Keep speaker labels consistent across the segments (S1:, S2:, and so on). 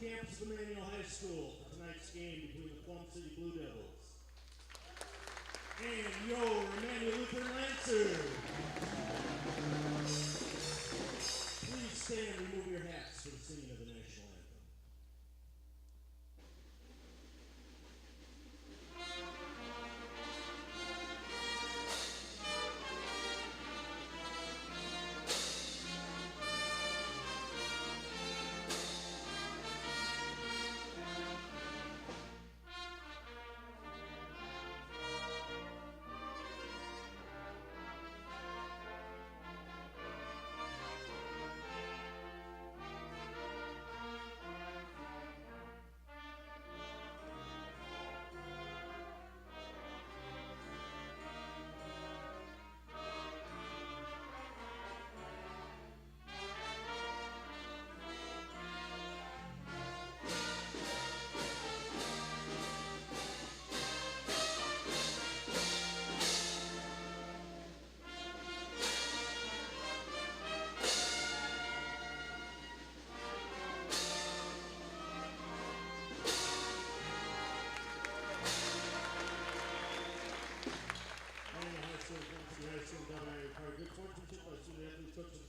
S1: campus of Emmanuel High School for tonight's game between the Plum City Blue Devils and your Emmanuel Lutheran Lancers. Please stand and remove your hats for the singing of the national anthem.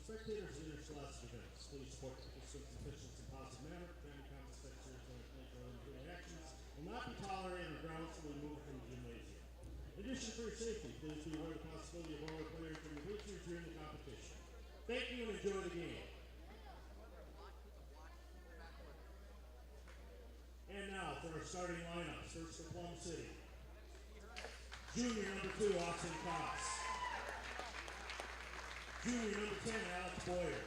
S1: Spectators in interscholastic events. Please support participants in efficient and positive manner. Family comments, spectators, and actions will not be tolerated on grounds to be removed from the gymnasium. In addition, for your safety, please be aware of the possibility of all players from your bleachers during the competition. Thank you and enjoy the game. And now for our starting lineup. First for Plum City. Junior number 2, Austin Koss. Junior number 10, Alex Boyer.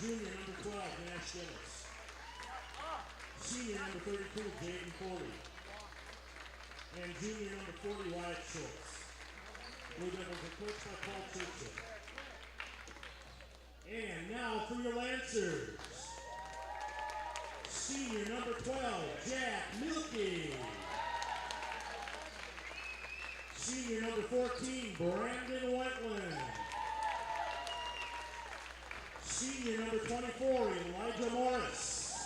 S1: Junior number 12, Nash Gillis. Senior number 32, Jaden Foley. And junior number 40, Wyatt Schultz. Blue Devils are coached by Paul Churchill. And now for your Lancers. Senior number 12, Jack Milkey. Senior number 14, Brandon Wetland. Senior number 24, Elijah Morris.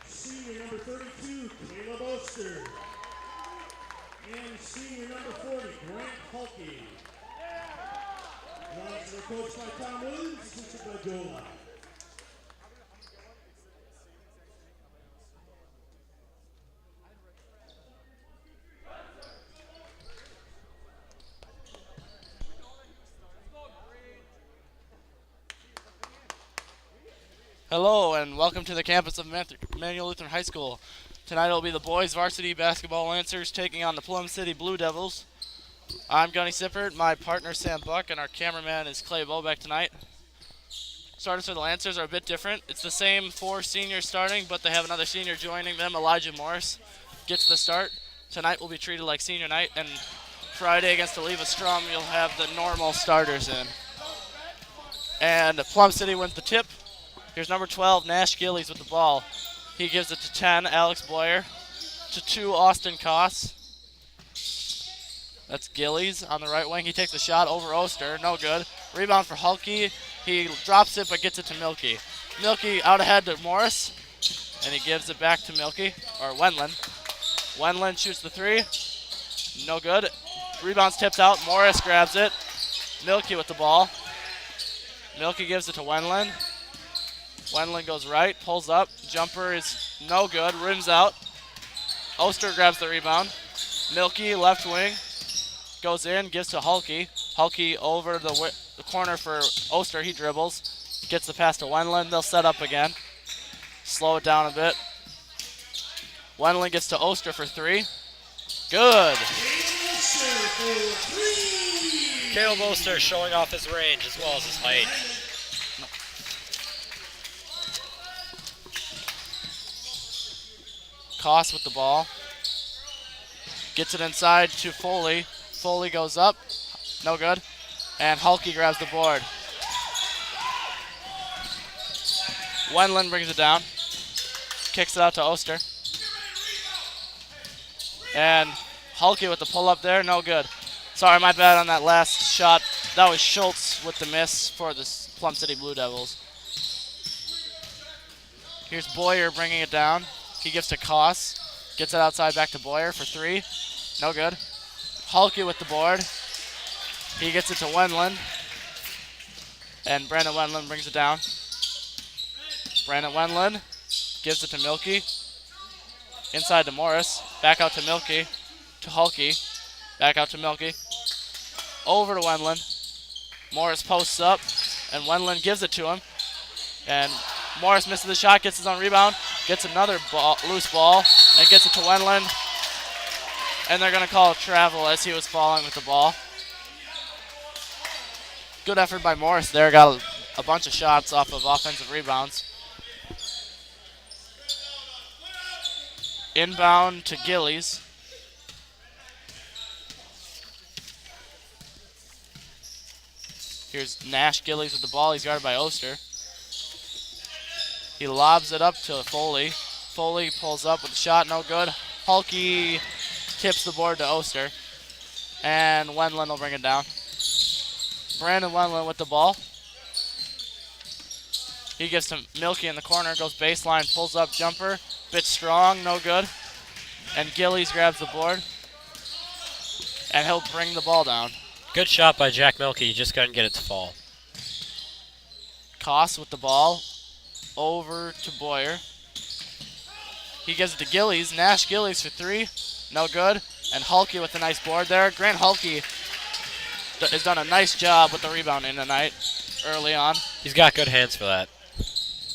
S1: Senior number 32, Caleb Oster. And senior number 40, Grant Hulkey. Lancers are coached by Tom Williams, assisted by Joe Lyle.
S2: Hello and welcome to the campus of Emmanuel Lutheran High School. Tonight it will be the boys varsity basketball Lancers taking on the Plum City Blue Devils. I'm Gunny Sippert, my partner Sam Buck, and our cameraman is Clay Bobeck tonight. Starters for the Lancers are a bit different. It's the same 4 seniors starting, but they have another senior joining them. Elijah Morris gets the start. Tonight will be treated like senior night, and Friday against Oliva Strum you'll have the normal starters in. And Plum City wins the tip. Here's number 12, Nash Gillies with the ball. He gives it to 10, Alex Boyer. To 2, Austin Koss. That's Gillies on the right wing. He takes a shot over Oster. No good. Rebound for Hulkey. He drops it but gets it to Milkey. Milkey out ahead to Morris. And he gives it back to Milkey, or Wendland. Wendland shoots the 3. No good. Rebound's tipped out. Morris grabs it. Milkey with the ball. Milkey gives it to Wendland. Wendland goes right, pulls up, jumper is no good, rims out. Oster grabs the rebound. Milkey, left wing, goes in, gives to Hulkey. Hulkey over the corner for Oster, he dribbles, gets the pass to Wendland, they'll set up again. Slow it down a bit. Wendland gets to Oster for 3. Good.
S3: Caleb Oster showing off his range as well as his height.
S2: Koss with the ball. Gets it inside to Foley. Foley goes up. No good. And Hulkey grabs the board. Wendland brings it down. Kicks it out to Oster. And Hulkey with the pull-up there. No good. Sorry, my bad on that last shot. That was Schultz with the miss for the Plum City Blue Devils. Here's Boyer bringing it down. He gives to Koss. Gets it outside back to Boyer for 3. No good. Hulky with the board. He gets it to Wendland. And Brandon Wendland brings it down. Brandon Wendland gives it to Milky. Inside to Morris. Back out to Milky. To Hulky. Back out to Milky. Over to Wendland. Morris posts up. And Wendland gives it to him. And Morris misses the shot. Gets his own rebound. Gets another loose ball. And gets it to Wendland. And they're going to call travel as he was falling with the ball. Good effort by Morris there. Got a bunch of shots off of offensive rebounds. Inbound to Gillies. Here's Nash Gillies with the ball. He's guarded by Oster. He lobs it up to Foley. Foley pulls up with the shot. No good. Hulky tips the board to Oster. And Wendland will bring it down. Brandon Wendland with the ball. He gives to Milky in the corner. Goes baseline. Pulls up jumper. Bit strong. No good. And Gillies grabs the board. And he'll bring the ball down.
S3: Good shot by Jack Milky. He just couldn't get it to fall.
S2: Koss with the ball. Over to Boyer. He gives it to Gillies. Nash Gillies for 3. No good. And Hulky with a nice board there. Grant Hulky has done a nice job with the rebounding tonight early on.
S3: He's got good hands for that.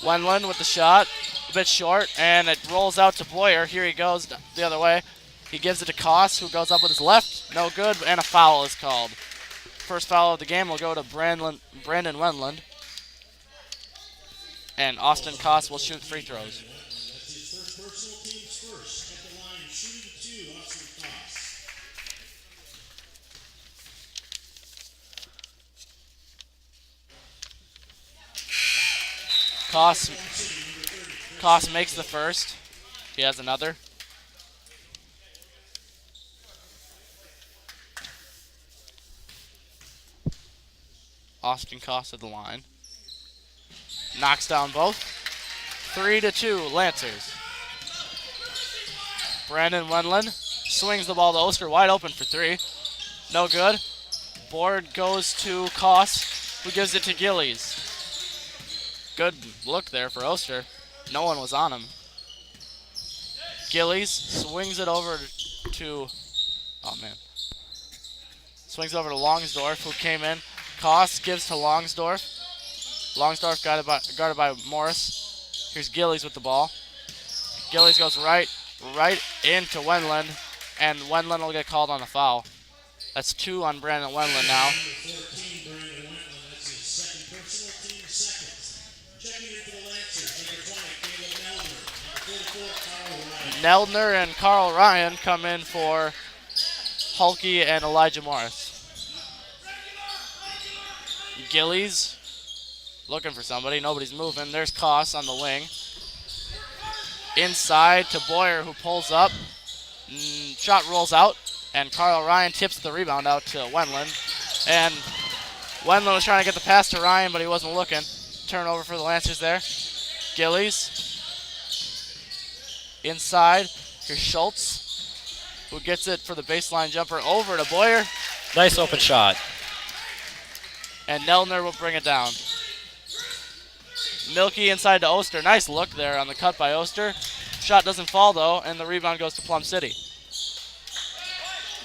S2: Wendland with the shot. A bit short. And it rolls out to Boyer. Here he goes the other way. He gives it to Koss, who goes up with his left. No good. And a foul is called. First foul of the game will go to Brandon Wendland. And Austin Koss will shoot free throws.
S1: That's his first personal, team's first. At the line, shooting 2, Austin
S2: Koss. Koss makes the first. He has another. Austin Koss at the line. Knocks down both. 3-2, Lancers. Brandon Wendland swings the ball to Oster, wide open for 3. No good. Board goes to Koss, who gives it to Gillies. Good look there for Oster. No one was on him. Gillies swings it over to, swings over to Longsdorf, who came in. Koss gives to Longsdorf. Longsdorf guarded by Morris. Here's Gillies with the ball. Gillies goes right into Wendland, and Wendland will get called on a foul. That's 2 on Brandon Wendland now.
S1: Number 14, Brandon Wendland. That's his second personal, team second. Checking in for the Lancers, number 20, Caleb Neldner. Number 44, Carl Ryan.
S2: Neldner and Carl Ryan come in for Hulky and Elijah Morris. Gillies looking for somebody. Nobody's moving. There's Koss on the wing. Inside to Boyer, who pulls up. Shot rolls out, and Carl Ryan tips the rebound out to Wendland. And Wendland was trying to get the pass to Ryan, but he wasn't looking. Turnover for the Lancers there. Gillies. Inside. Here's Schultz, who gets it for the baseline jumper over to Boyer.
S3: Nice open shot.
S2: And Neldner will bring it down. Milky inside to Oster. Nice look there on the cut by Oster. Shot doesn't fall, though, and the rebound goes to Plum City.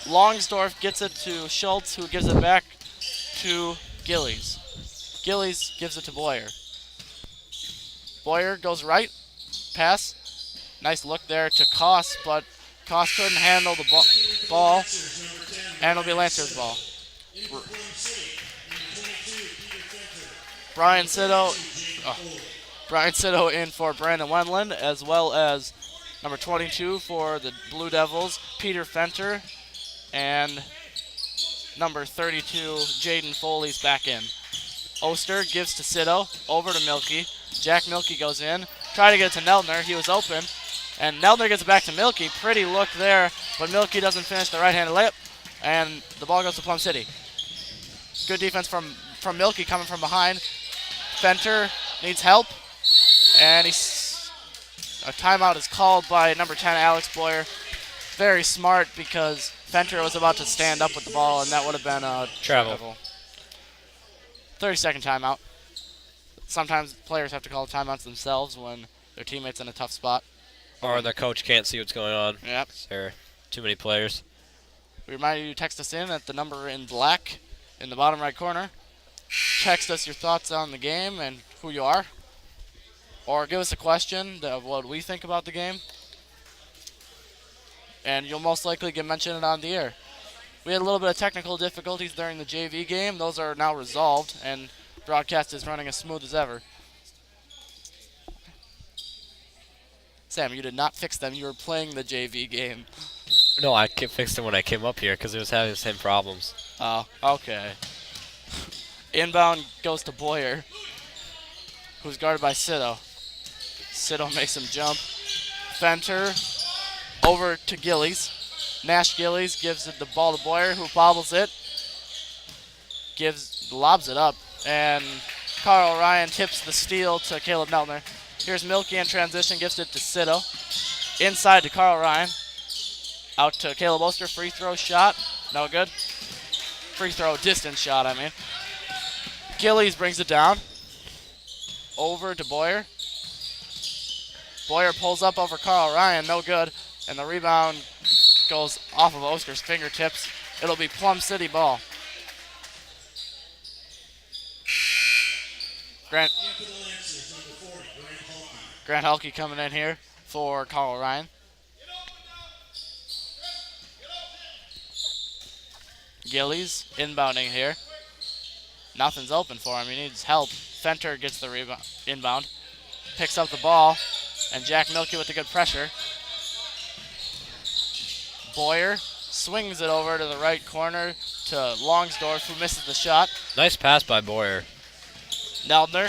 S2: Longsdorf gets it to Schultz, who gives it back to Gillies. Gillies gives it to Boyer. Boyer goes right. Pass. Nice look there to Koss, but Koss couldn't handle the ball, and it'll be Lancers' ball. Brian Sitto in for Brandon Wendland, as well as number 22 for the Blue Devils, Peter Fenter, and number 32, Jaden Foley's back in. Oster gives to Sitto, over to Milky. Jack Milky goes in, try to get it to Neldner. He was open, and Neldner gets it back to Milky. Pretty look there, but Milky doesn't finish the right-handed layup, and the ball goes to Plum City. Good defense from Milky coming from behind. Fenter needs help, and he A timeout is called by number 10, Alex Boyer. Very smart because Fenter was about to stand up with the ball, and that would have been a
S3: Travel.
S2: 30-second timeout. Sometimes players have to call timeouts themselves when their teammate's in a tough spot.
S3: Or the coach can't see what's going on.
S2: Yep.
S3: There are too many players.
S2: We remind you to text us in at the number in black in the bottom right corner. Text us your thoughts on the game and who you are. Or give us a question of what we think about the game. And you'll most likely get mentioned on the air. We had a little bit of technical difficulties during the JV game. Those are now resolved, and broadcast is running as smooth as ever. Sam, you did not fix them. You were playing the JV game.
S3: No, I fixed it when I came up here because it was having the same problems.
S2: Oh, okay. Inbound goes to Boyer, who's guarded by Sito. Sito makes him jump. Fenter over to Gillies. Nash Gillies gives the ball to Boyer, who bobbles it. Lobs it up, and Carl Ryan tips the steal to Caleb Neltner. Here's Milky in transition, gives it to Sito. Inside to Carl Ryan. Out to Caleb Oster, free throw shot. No good. Free throw distance shot, I mean. Gillies brings it down. Over to Boyer. Boyer pulls up over Carl Ryan, no good. And the rebound goes off of Oster's fingertips. It'll be Plum City ball. Grant Hulke coming in here for Carl Ryan. Gillies inbounding here. Nothing's open for him. He needs help. Fenter gets the rebound, inbound. Picks up the ball. And Jack Milky with the good pressure. Boyer swings it over to the right corner to Longsdorf, who misses the shot.
S3: Nice pass by Boyer.
S2: Neldner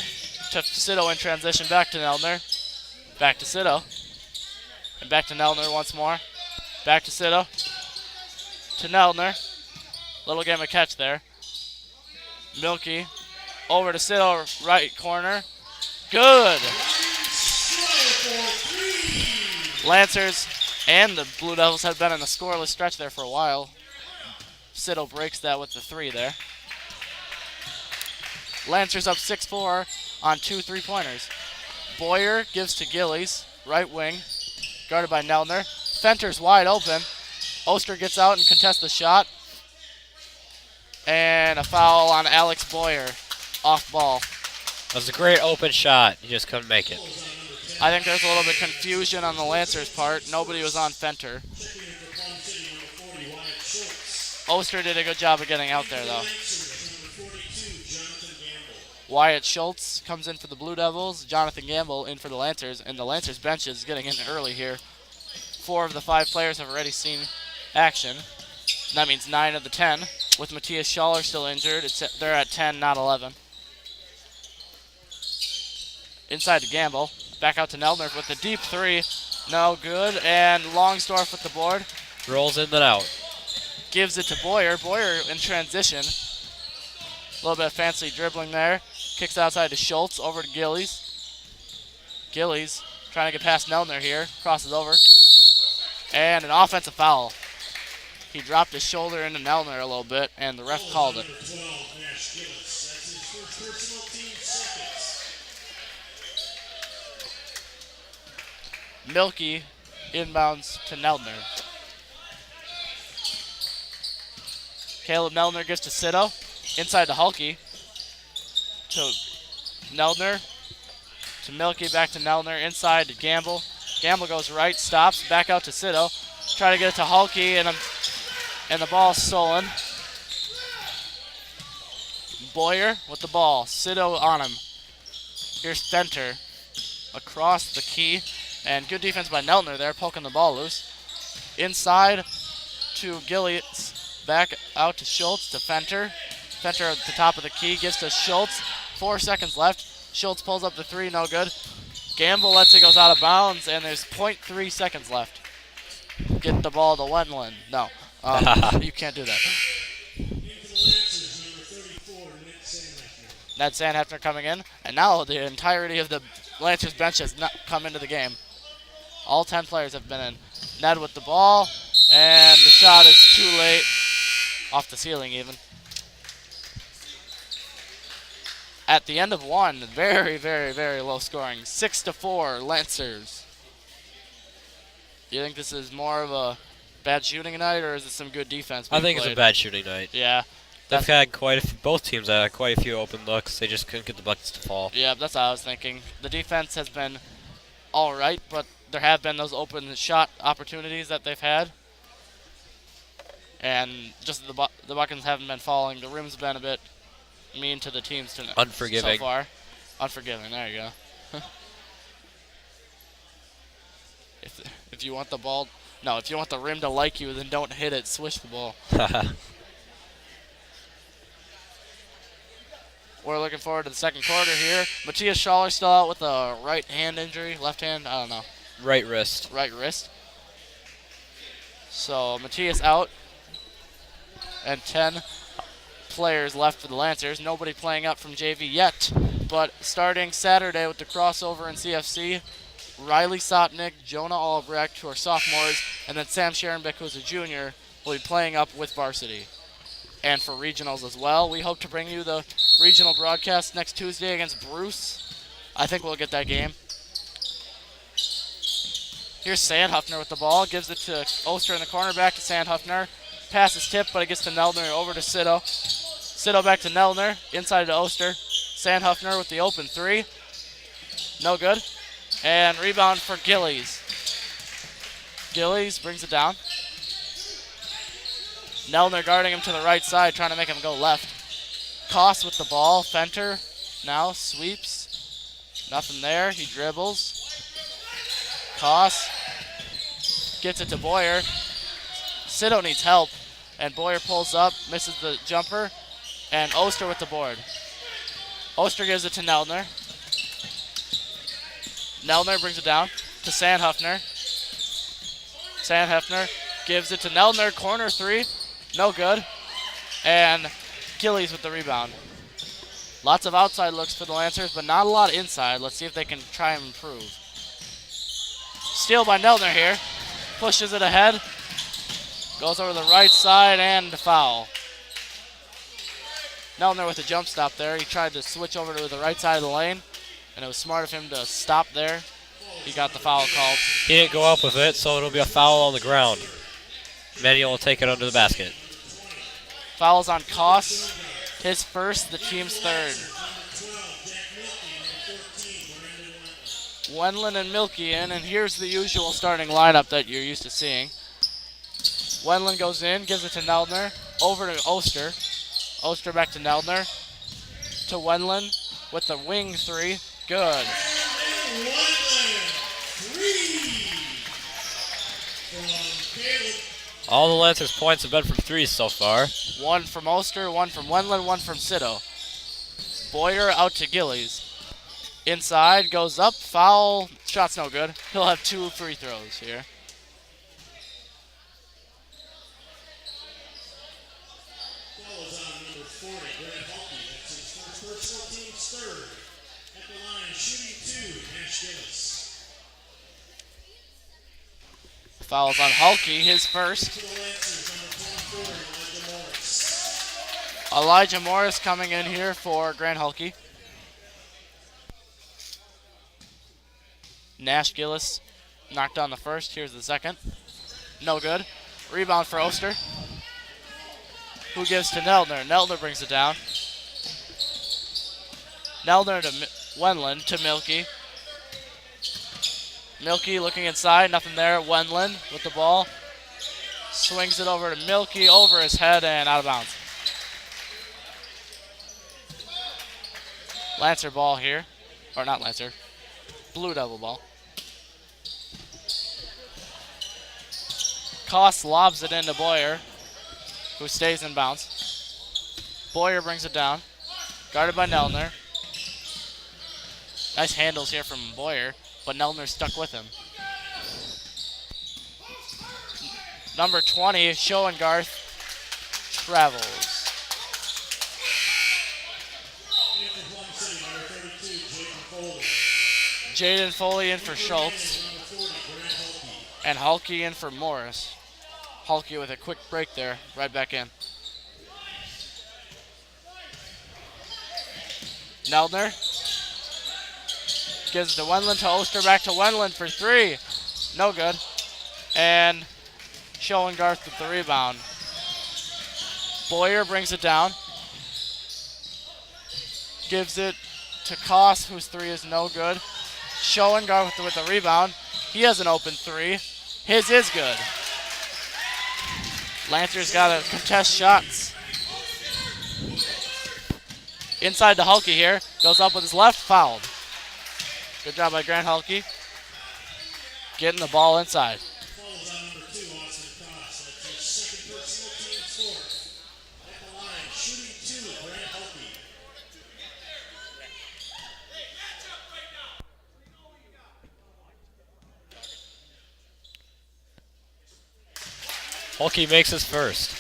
S2: to Sito in transition. Back to Neldner. Back to Sito. And back to Neldner once more. Back to Sito. To Neldner. Little game of catch there. Milky over to Sito, right corner. Good. Lancers and the Blue Devils have been in a scoreless stretch there for a while. Sito breaks that with the three there. Lancers up 6-4 on 2 3-pointers. Boyer gives to Gillies, right wing, guarded by Neldner. Fenter's wide open. Oster gets out and contests the shot. And a foul on Alex Boyer, off ball.
S3: That was a great open shot. You just couldn't make it.
S2: I think there's a little bit of confusion on the Lancers' part. Nobody was on Fenter. Oster did a good job of getting out there, though. Wyatt Schultz comes in for the Blue Devils. Jonathan Gamble in for the Lancers. And the Lancers bench is getting in early here. 4 of the 5 players have already seen action. And that means 9 of the 10. With Matthias Schaller still injured, they're at 10, not 11. Inside to Gamble. Back out to Neldner with the deep 3. No good. And Longsdorf with the board.
S3: Rolls in and out.
S2: Gives it to Boyer. Boyer in transition. A little bit of fancy dribbling there. Kicks outside to Schultz. Over to Gillies. Gillies trying to get past Neldner here. Crosses over. And an offensive foul. He dropped his shoulder into Neldner a little bit, and the ref called it. Milky inbounds to Neldner. Caleb Neldner gives to Sito. Inside to Hulke. To Neldner. To Milky, back to Neldner. Inside to Gamble. Gamble goes right, stops, back out to Sito. Try to get it to Hulke, and the ball stolen. Boyer with the ball. Sito on him. Here's Fenter across the key. And good defense by Neldner there, poking the ball loose. Inside to Gillies. Back out to Schultz, to Fenter. Fenter at the top of the key, gives to Schultz. 4 seconds left. Schultz pulls up the 3, no good. Gamble lets it goes out of bounds, and there's 0.3 seconds left. Get the ball to Wendland. No. You can't do that. Ned Sandhefner coming in, and now the entirety of the Lancers bench has not come into the game. All 10 players have been in. Ned with the ball, and the shot is too late. Off the ceiling even. At the end of one, very, very, very low scoring. 6-4, Lancers. Do you think this is more of a bad shooting night, or is it some good defense being
S3: I think
S2: played?
S3: it's a bad shooting night.
S2: Yeah.
S3: They've had both teams had quite a few open looks. They just couldn't get the buckets to fall.
S2: Yeah, that's what I was thinking. The defense has been all right, but there have been those open shot opportunities that they've had. And just the buckets haven't been falling. The rim's been a bit mean to the teams tonight.
S3: Unforgiving.
S2: So far. Unforgiving, there you go. If you want the ball, no, if you want the rim to like you, then don't hit it, swish the ball. We're looking forward to the second quarter here. Matthias Schaller still out with a right hand injury, left hand, I don't know.
S3: Right wrist.
S2: Right wrist. So Matthias out, and 10 players left for the Lancers. Nobody playing up from JV yet, but starting Saturday with the crossover in CFC, Riley Sotnick, Jonah Albrecht, who are sophomores, and then Sam Sharonbeck, who's a junior, will be playing up with varsity. And for regionals as well, we hope to bring you the regional broadcast next Tuesday against Bruce. I think we'll get that game. Here's Sandhuffner with the ball, gives it to Oster in the corner, back to Sandhuffner. Pass is tipped, but it gets to Neldner, over to Sitto. Sitto back to Neldner, inside to Oster. Sandhuffner with the open three. No good. And rebound for Gillies. Gillies brings it down. Neldner guarding him to the right side, trying to make him go left. Koss with the ball. Fenter now sweeps. Nothing there. He dribbles. Koss gets it to Boyer. Sitto needs help, and Boyer pulls up, misses the jumper, and Oster with the board. Oster gives it to Neldner. Neldner brings it down to Sandhuffner. Sandhuffner gives it to Neldner, corner three, no good, and Gillies with the rebound. Lots of outside looks for the Lancers, but not a lot inside. Let's see if they can try and improve. Steal by Neldner here, pushes it ahead. Goes over the right side and the foul. Neldner with a jump stop there. He tried to switch over to the right side of the lane, and it was smart of him to stop there. He got the foul called.
S3: He didn't go up with it, so it'll be a foul on the ground. Manuel will take it under the basket.
S2: Fouls on Koss. His first, the team's third. Wendland and Milky in, and here's the usual starting lineup that you're used to seeing. Wendland goes in, gives it to Neldner, over to Oster. Oster back to Neldner, to Wendland with the wing three, good.
S3: All the Lancers' points have been from threes so far.
S2: One from Oster, one from Wendland, one from Sitto. Boyer out to Gillies. Inside, goes up, foul, shot's no good. He'll have 2 free throws here. Fouls on Hulkey, his first. Elijah Morris coming in here for Grand Hulkey. Nash Gillis knocked on the first. Here's the second. No good. Rebound for Oster, who gives to Neldner. Neldner brings it down. Neldner to Wendland to Milky. Milky looking inside, nothing there. Wendland with the ball. Swings it over to Milky, over his head and out of bounds. Lancer ball here. Or not Lancer. Blue Devil ball. Koss lobs it into Boyer, who stays in bounds. Boyer brings it down. Guarded by Neldner. Nice handles here from Boyer, but Neldner's stuck with him. Number 20, Schoengarth, travels. Jaden Foley in for Schultz. And Hulky in for Morris. Hulky with a quick break there, right back in. Neldner gives it to Wendland, to Oster, back to Wendland for three. No good. And Schoengarth with the rebound. Boyer brings it down. Gives it to Koss, whose three is no good. Schoengarth with the rebound. He has an open three. His is good. Lancers got to contest shots. Inside to Hulky here. Goes up with his left, fouled. Good job by Grant Hulky. Getting the ball inside.
S1: Falls on number 2, Austin Cross. That's his second personal team score. At the line, shooting 2, Grant Hulky.
S3: Hulky makes his first.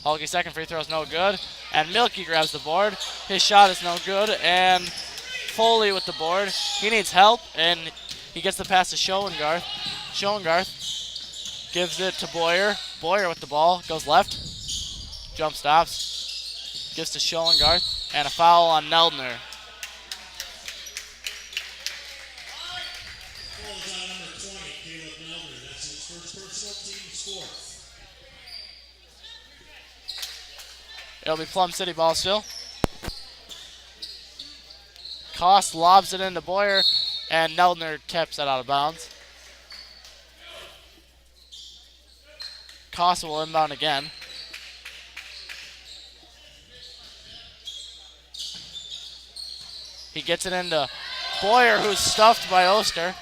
S2: Hulky's second free throw is no good. And Milky grabs the board. His shot is no good. And Foley with the board. He needs help. And he gets the pass to Schoengarth. Schoengarth gives it to Boyer. Boyer with the ball. Goes left. Jump stops. Gives to Schoengarth. And a foul on Neldner.
S1: Falls on number 20, Caleb Neldner. That's his first personal team score.
S2: It'll be Plum City ball still. Koss lobs it into Boyer, and Neldner taps that out of bounds. Koss will inbound again. He gets it into Boyer, who's stuffed by Oster.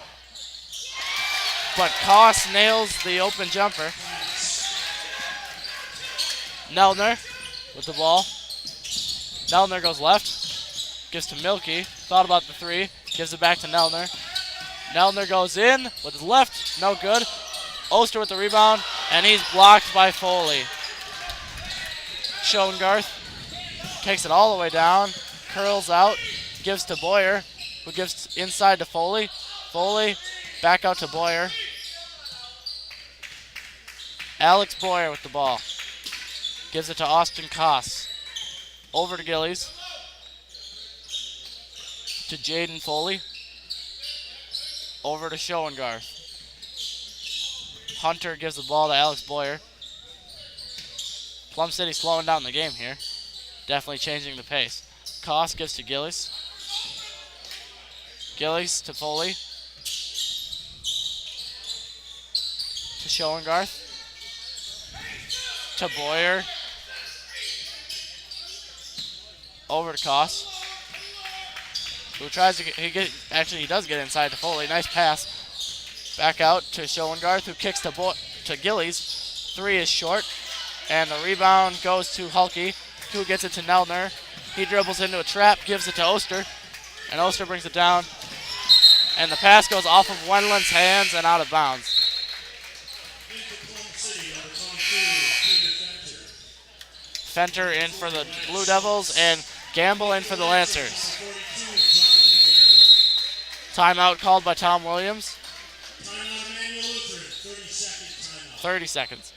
S2: But Koss nails the open jumper. Neldner with the ball. Neldner goes left. Gives to Milky. Thought about the three. Gives it back to Neldner. Neldner goes in with his left. No good. Oster with the rebound. And he's blocked by Foley. Schoengarth takes it all the way down. Curls out. Gives to Boyer, who gives inside to Foley. Foley back out to Boyer. Alex Boyer with the ball. Gives it to Austin Koss. Over to Gillies. To Jaden Foley. Over to Schoengarth. Hunter gives the ball to Alex Boyer. Plum City slowing down the game here. Definitely changing the pace. Koss gives to Gillies. Gillies to Foley. To Schoengarth. To Boyer. Over to Koss. Who tries to get, he does get inside to Foley. Nice pass. Back out to Schoengarth, who kicks to Gillies. Three is short. And the rebound goes to Hulky, who gets it to Neldner. He dribbles into a trap, gives it to Oster. And Oster brings it down. And the pass goes off of Wendland's hands and out of bounds. Fenter in for the Blue Devils and Gamble in for the Lancers. Timeout called by Tom Williams. 30 seconds.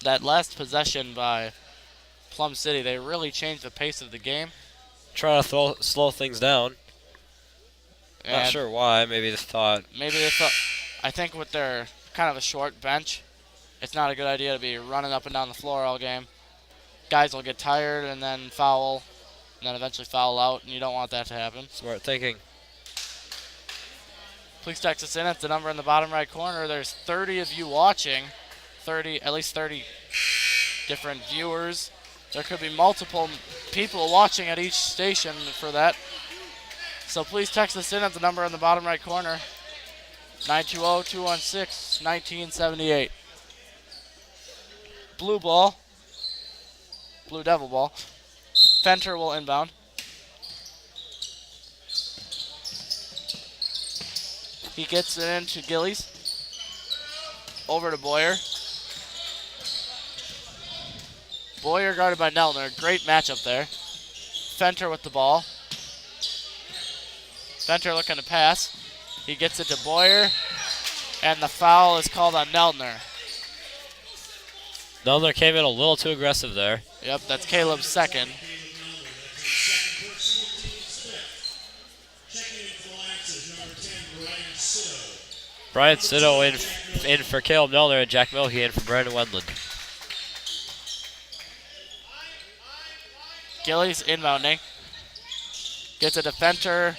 S2: That last possession by Plum City, they really changed the pace of the game.
S3: Trying to slow things down.
S2: And
S3: not sure why. Maybe they thought.
S2: I think with their kind of a short bench, it's not a good idea to be running up and down the floor all game. Guys will get tired and then foul, and then eventually foul out, and you don't want that to happen.
S3: Smart thinking.
S2: Please text us in at the number in the bottom right corner. There's 30 of you watching, at least 30 different viewers. There could be multiple people watching at each station for that. So please text us in at the number in the bottom right corner, 920-216-1978. Blue ball. Blue Devil ball. Fenter will inbound. He gets it into Gillies. Over to Boyer. Boyer guarded by Neltner. Great matchup there. Fenter with the ball. Fenter looking to pass. He gets it to Boyer, and the foul is called on Neltner.
S3: Neltner came in a little too aggressive there.
S2: Yep, that's Caleb's second.
S3: Brian Sitto in for Caleb Neltner and Jack Milkey in for Brandon Wendland.
S2: Gillies inbounding. Gets a defender,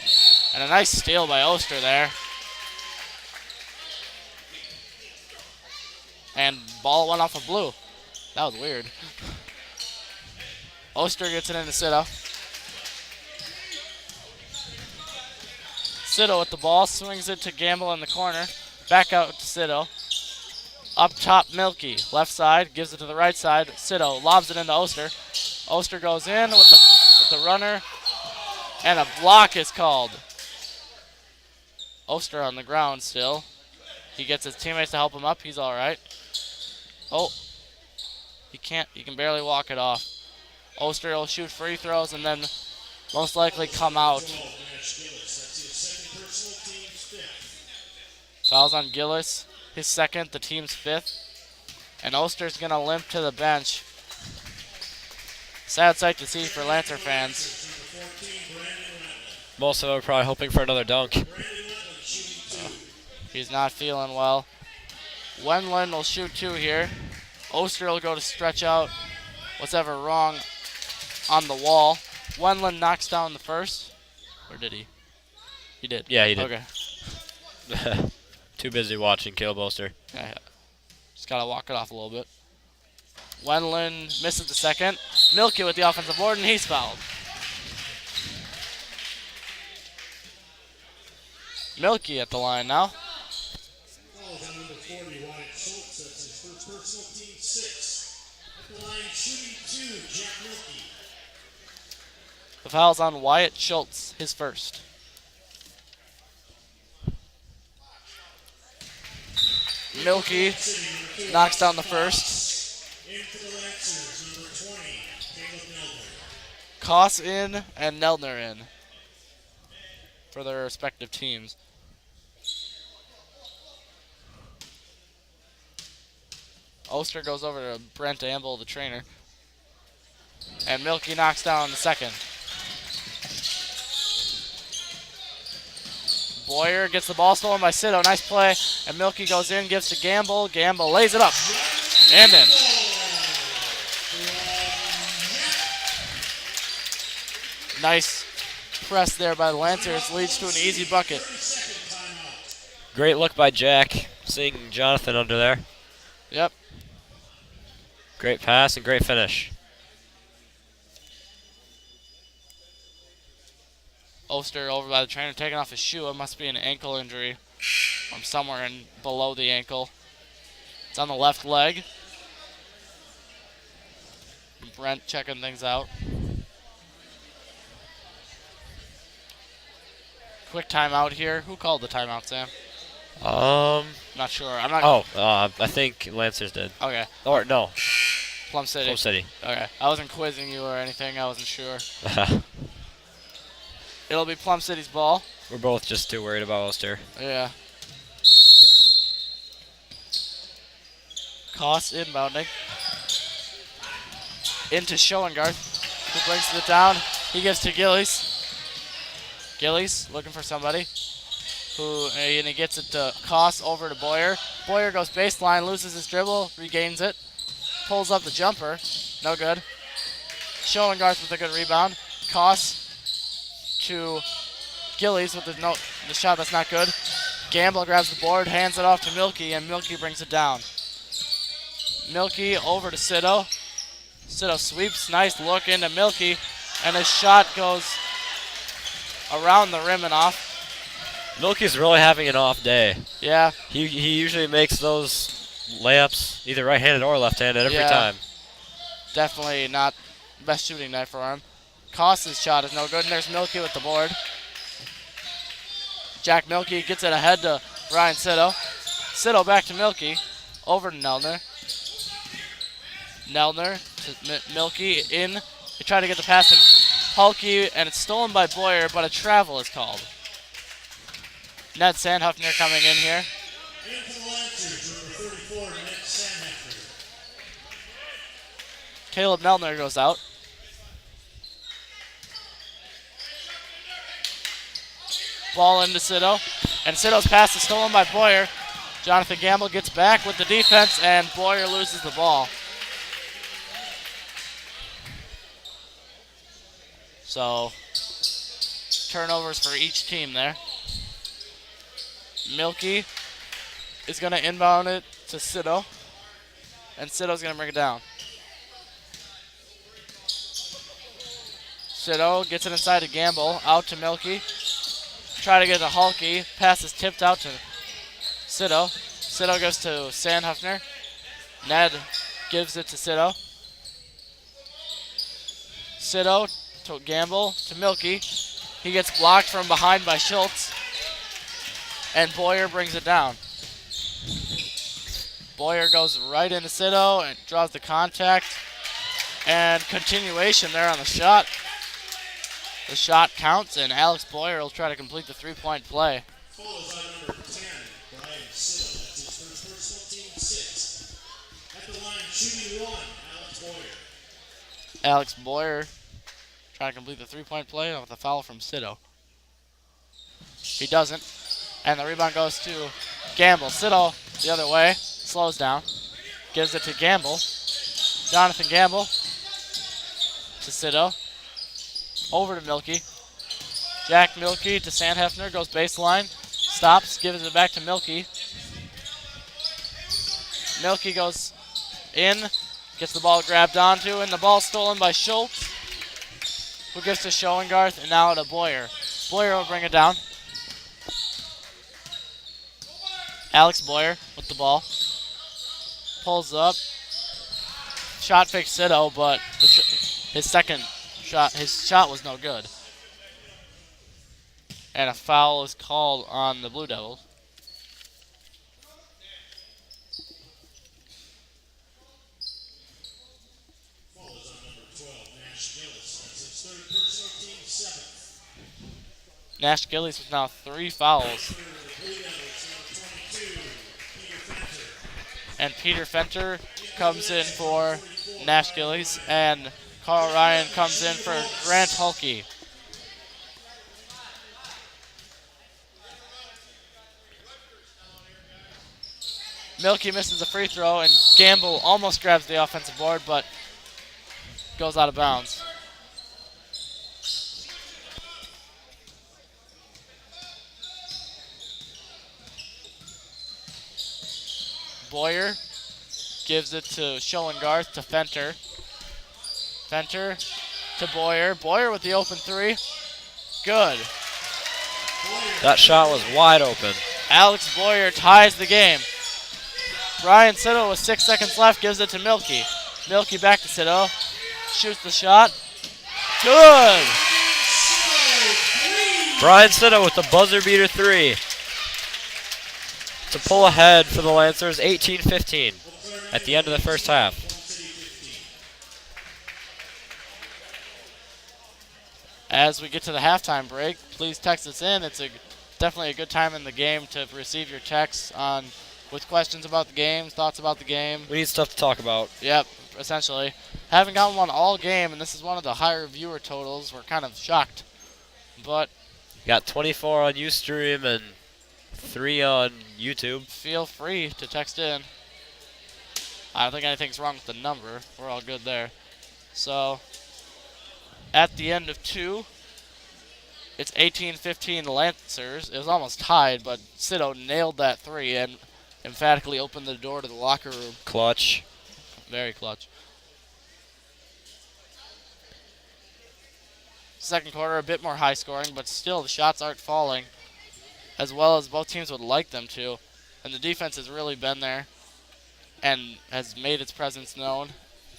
S2: and a nice steal by Oster there. And ball went off of Blue. That was weird. Oster gets it into Sitto. Sitto with the ball, swings it to Gamble in the corner. Back out to Sitto. Up top, Milky. Left side, gives it to the right side. Sitto lobs it into Oster. Oster goes in with the runner. And a block is called. Oster on the ground still. He gets his teammates to help him up. He's all right. Oh, he can't. He can barely walk it off. Oster will shoot free throws and then most likely come out. Fouls on Gillis, his second, the team's fifth. And Oster's going to limp to the bench. Sad sight to see for Lancer fans.
S3: Most of them are probably hoping for another dunk.
S2: He's not feeling well. Wendland will shoot two here. Oster will go to stretch out what's ever wrong on the wall. Wendland knocks down the first. Or did he? He did.
S3: Yeah, he did.
S2: Okay.
S3: Too busy watching Caleb Oster.
S2: Yeah. Just got to walk it off a little bit. Wendland misses the second. Milky with the offensive board, and he's fouled. Milky at the line now. The foul's on Wyatt Schultz, his first. Milky knocks down the first. Koss in and Neltner in for their respective teams. Oster goes over to Brent Amble, the trainer. And Milky knocks down the second. Boyer gets the ball stolen by Sitto. Nice play. And Milky goes in, gives to Gamble. Gamble lays it up. And in. Nice press there by the Lancers. Leads to an easy bucket.
S3: Great look by Jack, seeing Jonathan under there.
S2: Yep.
S3: Great pass and great finish.
S2: Oster over by the trainer, taking off his shoe. It must be an ankle injury from somewhere in below the ankle. It's on the left leg. Brent checking things out. Quick timeout here. Who called the timeout, Sam? Not sure. I'm not.
S3: I think Lancers did.
S2: Okay.
S3: Or no,
S2: Plum City.
S3: Plum City.
S2: Okay. I wasn't quizzing you or anything. I wasn't sure. It'll be Plum City's ball.
S3: We're both just too worried about Oster.
S2: Yeah. Koss inbounding. Into Schoengarth, who brings it down. He gives to Gillies. Gillies looking for somebody. And he gets it to Koss over to Boyer. Boyer goes baseline, loses his dribble, regains it. Pulls up the jumper. No good. Schoengarth with a good rebound. Koss to Gillies with the shot that's not good. Gamble grabs the board, hands it off to Milky, and Milky brings it down. Milky over to Sitto. Sitto sweeps, nice look into Milky, and his shot goes around the rim and off.
S3: Milky's really having an off day.
S2: Yeah.
S3: He usually makes those layups either right-handed or left-handed every time.
S2: Definitely not best shooting night for him. Koss's shot is no good, and there's Milky with the board. Jack Milky gets it ahead to Ryan Sitto. Sitto back to Milky. Over to Neltner. Neltner to Milky in. They try to get the pass in Hulky, and it's stolen by Boyer, but a travel is called. Ned Sandhuffner coming in here.
S1: And for the Lancers, number 34, Ned Sandhefner.
S2: Caleb Nelner goes out. Ball into Sido, and Sido's pass is stolen by Boyer. Jonathan Gamble gets back with the defense, and Boyer loses the ball. So, turnovers for each team there. Milky is going to inbound it to Sido, and Sido's going to bring it down. Sido gets it inside to Gamble, out to Milky. Try to get to Hulky. Pass is tipped out to Sido. Sido goes to Sandhuffner. Ned gives it to Sido. Sido to Gamble to Milky. He gets blocked from behind by Schultz. And Boyer brings it down. Boyer goes right into Sido and draws the contact. And continuation there on the shot. The shot counts, and Alex Boyer will try to complete the three-point play.
S1: Foul is on number 10, Brian Siddle. That's his first personal, team 6. At the line, shooting 1, Alex Boyer.
S2: Alex Boyer trying to complete the three-point play with a foul from Sido. He doesn't, and the rebound goes to Gamble. Sido the other way, slows down, gives it to Gamble. Jonathan Gamble to Sido. Over to Milky. Jack Milky to Sandhefner, goes baseline, stops, gives it back to Milky. Milky goes in, gets the ball grabbed onto, and the ball stolen by Schultz, who gives to Schoengarth, and now to Boyer. Boyer will bring it down. Alex Boyer with the ball. Pulls up. Shot fake Sido, but his shot was no good. And a foul is called on the Blue Devils.
S1: Foul is on number 12, Nash Gillis. That's his third personal, team 7th.
S2: Nash Gillies with now 3 fouls.
S1: For the Blue Devils, number 22, Peter Fenter.
S2: And Peter Fenter comes in for Nash Gillies, and Carl Ryan comes in for Grant Hulky. Milky misses a free throw, and Gamble almost grabs the offensive board, but goes out of bounds. Boyer gives it to Schoengarth to Fenter. Fenter to Boyer. Boyer with the open 3. Good.
S3: That shot was wide open.
S2: Alex Boyer ties the game. Brian Siddle with 6 seconds left gives it to Milky. Milky back to Siddle. Shoots the shot. Good.
S3: Brian Siddle with the buzzer beater 3. To pull ahead for the Lancers, 18-15 at the end of the first half.
S2: As we get to the halftime break, please text us in. It's definitely a good time in the game to receive your texts with questions about the game, thoughts about the game.
S3: We need stuff to talk about.
S2: Yep, essentially. Haven't gotten one all game, and this is one of the higher viewer totals. We're kind of shocked. But
S3: Got 24 on Ustream and 3 on YouTube.
S2: feel free to text in. I don't think anything's wrong with the number. We're all good there. So, at the end of 2, it's 18-15 Lancers. It was almost tied, but Sido nailed that 3 and emphatically opened the door to the locker room.
S3: Clutch.
S2: Very clutch. Second quarter, a bit more high scoring, but still the shots aren't falling as well as both teams would like them to. And the defense has really been there and has made its presence known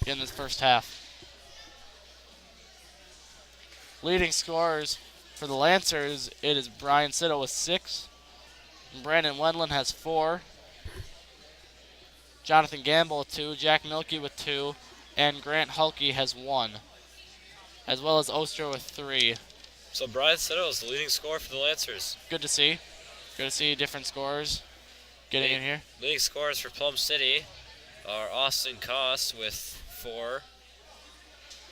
S2: in this first half. Leading scorers for the Lancers, it is Brian Sido with 6. Brandon Wendland has 4. Jonathan Gamble with 2. Jack Milky with 2. and Grant Hulke has 1, as well as Oster with 3.
S3: So Brian Sitto is the leading scorer for the Lancers.
S2: Good to see. Good to see different scorers getting in here.
S3: Leading scorers for Plum City are Austin Koss with 4,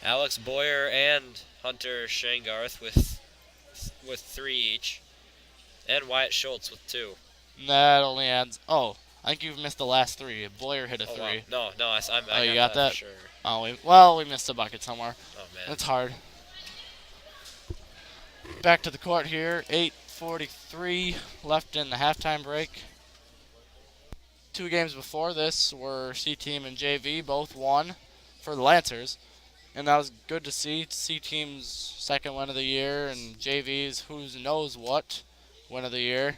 S3: Alex Boyer and Hunter Shangarth with 3 each, and Wyatt Schultz with 2.
S2: That only adds. Oh, I think you've missed the last 3. Boyer hit a 3.
S3: Wow. No, I
S2: you got that?
S3: for sure.
S2: Oh, we missed a bucket somewhere.
S3: Oh man,
S2: That's hard. Back to the court here. 8:43 left in the halftime break. 2 games before this were C-Team and JV, both won for the Lancers. And that was good to see. C-Team's second win of the year and JV's who knows what win of the year.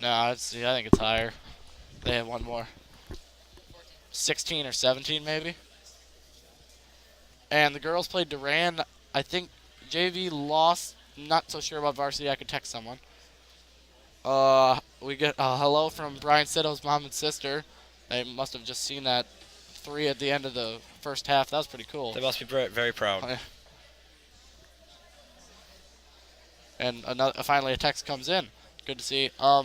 S2: No, I think it's higher. They have one more. 16 or 17 maybe. And the girls played Duran. I think JV lost. Not so sure about varsity. I could text someone. We get a hello from Brian Sitto's mom and sister. They must have just seen that 3 at the end of the first half. That was pretty cool.
S3: They must be very proud.
S2: And finally a text comes in. Good to see. I'll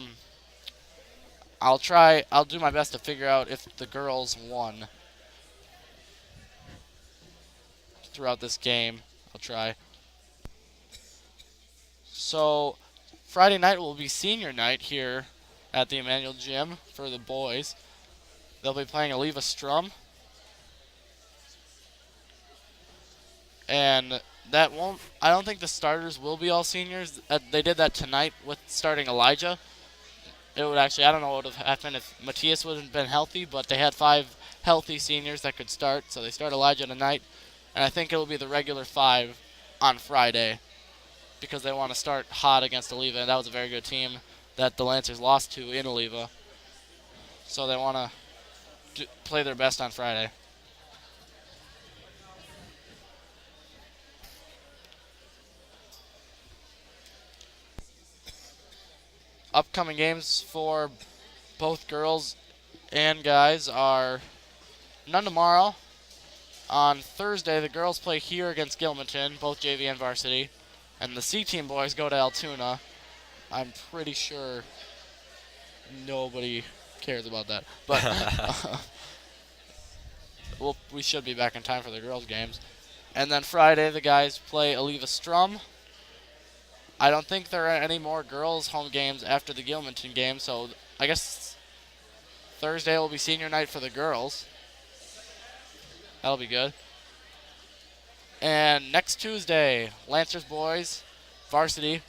S2: do my best to figure out if the girls won throughout this game. I'll try. So Friday night will be senior night here at the Emmanuel Gym for the boys. They'll be playing Aleva Strum. And I don't think the starters will be all seniors. They did that tonight with starting Elijah. It would actually, I don't know what would have happened if Matthias would have been healthy, but they had 5 healthy seniors that could start, so they start Elijah tonight. And I think it will be the regular 5 on Friday because they want to start hot against Aleva, and that was a very good team that the Lancers lost to in Aleva. So they want to play their best on Friday. Upcoming games for both girls and guys are none tomorrow. On Thursday, the girls play here against Gilmanton, both JV and varsity. And the C-Team boys go to Altoona. I'm pretty sure nobody cares about that. But we should be back in time for the girls' games. And then Friday, the guys play Aleva Strum. I don't think there are any more girls' home games after the Gilmanton game, so I guess Thursday will be senior night for the girls. That'll be good. And next Tuesday, Lancers boys, varsity,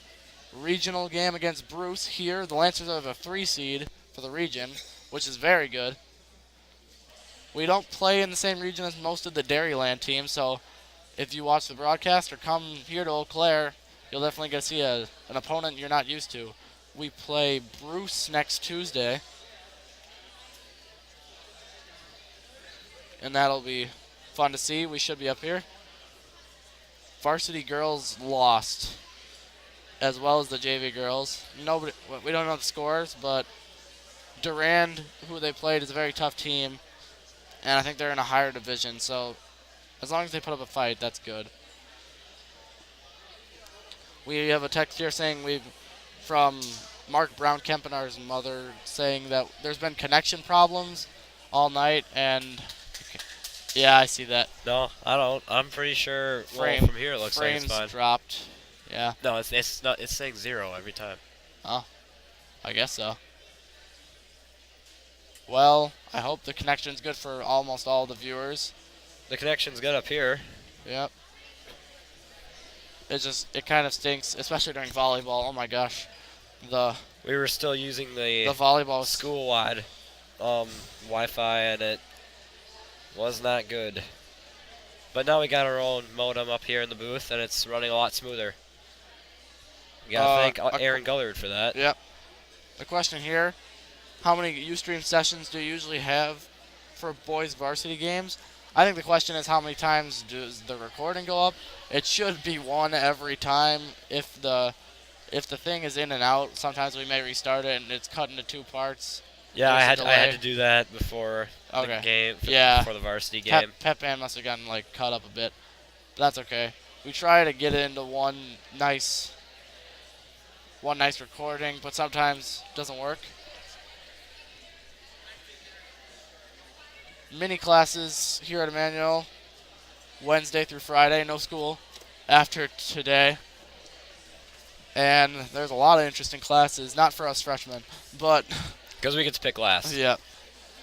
S2: regional game against Bruce here. The Lancers are the 3 seed for the region, which is very good. We don't play in the same region as most of the Dairyland teams, so if you watch the broadcast or come here to Eau Claire, you'll definitely get to see an opponent you're not used to. We play Bruce next Tuesday, and that'll be fun to see. We should be up here. Varsity girls lost, as well as the JV girls. We don't know the scores, but Durand, who they played, is a very tough team, and I think they're in a higher division, so as long as they put up a fight, that's good. We have a text here saying from Mark Brown Kempenar's mother saying that there's been connection problems all night, and yeah, I see that.
S3: No, I don't. I'm pretty sure. From here it looks like it's fine.
S2: Frames dropped. Yeah.
S3: No, it's not. It's saying 0 every time.
S2: Oh, I guess so. Well, I hope the connection's good for almost all the viewers.
S3: The connection's good up here.
S2: Yep. It kind of stinks, especially during volleyball. Oh my gosh,
S3: we were still using the
S2: volleyball
S3: school-wide Wi-Fi, and it was not good. But now we got our own modem up here in the booth, and it's running a lot smoother. We gotta thank Aaron Gullard for that.
S2: Yep. The question here: how many Ustream sessions do you usually have for boys varsity games? I think the question is how many times does the recording go up? It should be 1 every time. If the thing is in and out, sometimes we may restart it and it's cut into 2 parts.
S3: Yeah,
S2: There's a
S3: I had
S2: delay.
S3: to do that before
S2: Okay.
S3: the game.
S2: Yeah.
S3: Before the varsity game.
S2: Pep Band must have gotten like caught up a bit. But that's okay. We try to get it into one nice recording, but sometimes it doesn't work. Mini classes here at Emmanuel, Wednesday through Friday, no school after today. And there's a lot of interesting classes, not for us freshmen, but
S3: Because we get to pick last.
S2: yeah,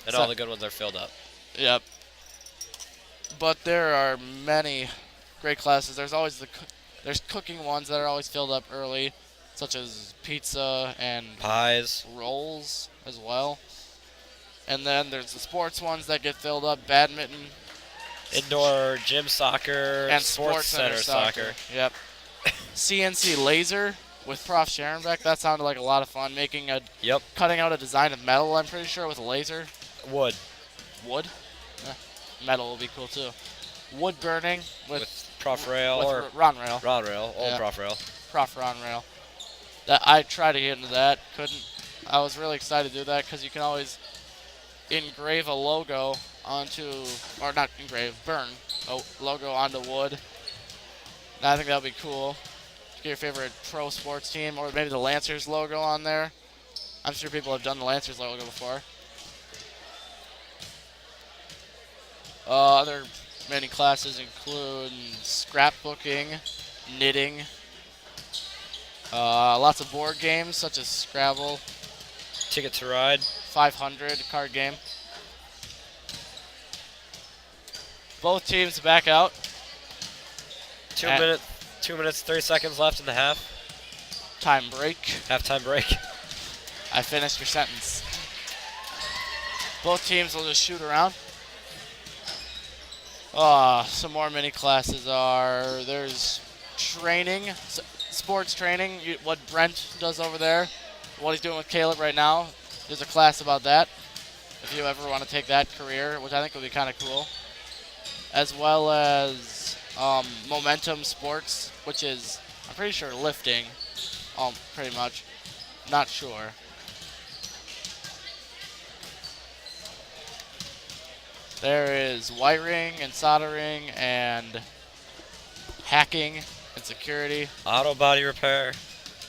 S3: And all the good ones are filled up.
S2: yep. But there are many great classes. There's always there's cooking ones that are always filled up early, such as pizza and
S3: Pies.
S2: rolls as well. And then there's the sports ones that get filled up, badminton
S3: Indoor gym soccer.
S2: and
S3: Sports Center soccer.
S2: Yep. CNC laser with Prof. Sharonbeck. That sounded like a lot of fun.
S3: Yep.
S2: Cutting out a design of metal, I'm pretty sure, with a laser.
S3: Wood.
S2: Wood? Metal will be cool too. Wood burning
S3: With Prof Rail
S2: with
S3: or
S2: Ron Rail.
S3: Ron Rail. Old
S2: Yeah.
S3: Prof Rail.
S2: Prof. Ron Rail. That I tried to get into that, couldn't. I was really excited to do that because you can always engrave a logo onto, or not engrave, burn a logo onto wood. And I think that would be cool. Get your favorite pro sports team, or maybe the Lancers logo on there. I'm sure people have done the Lancers logo before. Other many classes include scrapbooking, knitting, lots of board games such as Scrabble,
S3: Ticket to Ride.
S2: 500 card game. Both teams back out.
S3: 2
S2: At-
S3: minutes. 2 minutes 30 seconds left in the half.
S2: Time break.
S3: Halftime break.
S2: I finished your sentence. Both teams will just shoot around. Some more mini classes are, there's training, sports training, what Brent does over there, what he's doing with Caleb right now. There's a class about that, if you ever want to take that career, which I think would be kind of cool. As well as momentum sports, which is, I'm pretty sure, lifting, pretty much. Not sure. There is wiring and soldering and hacking and security.
S3: Auto body repair.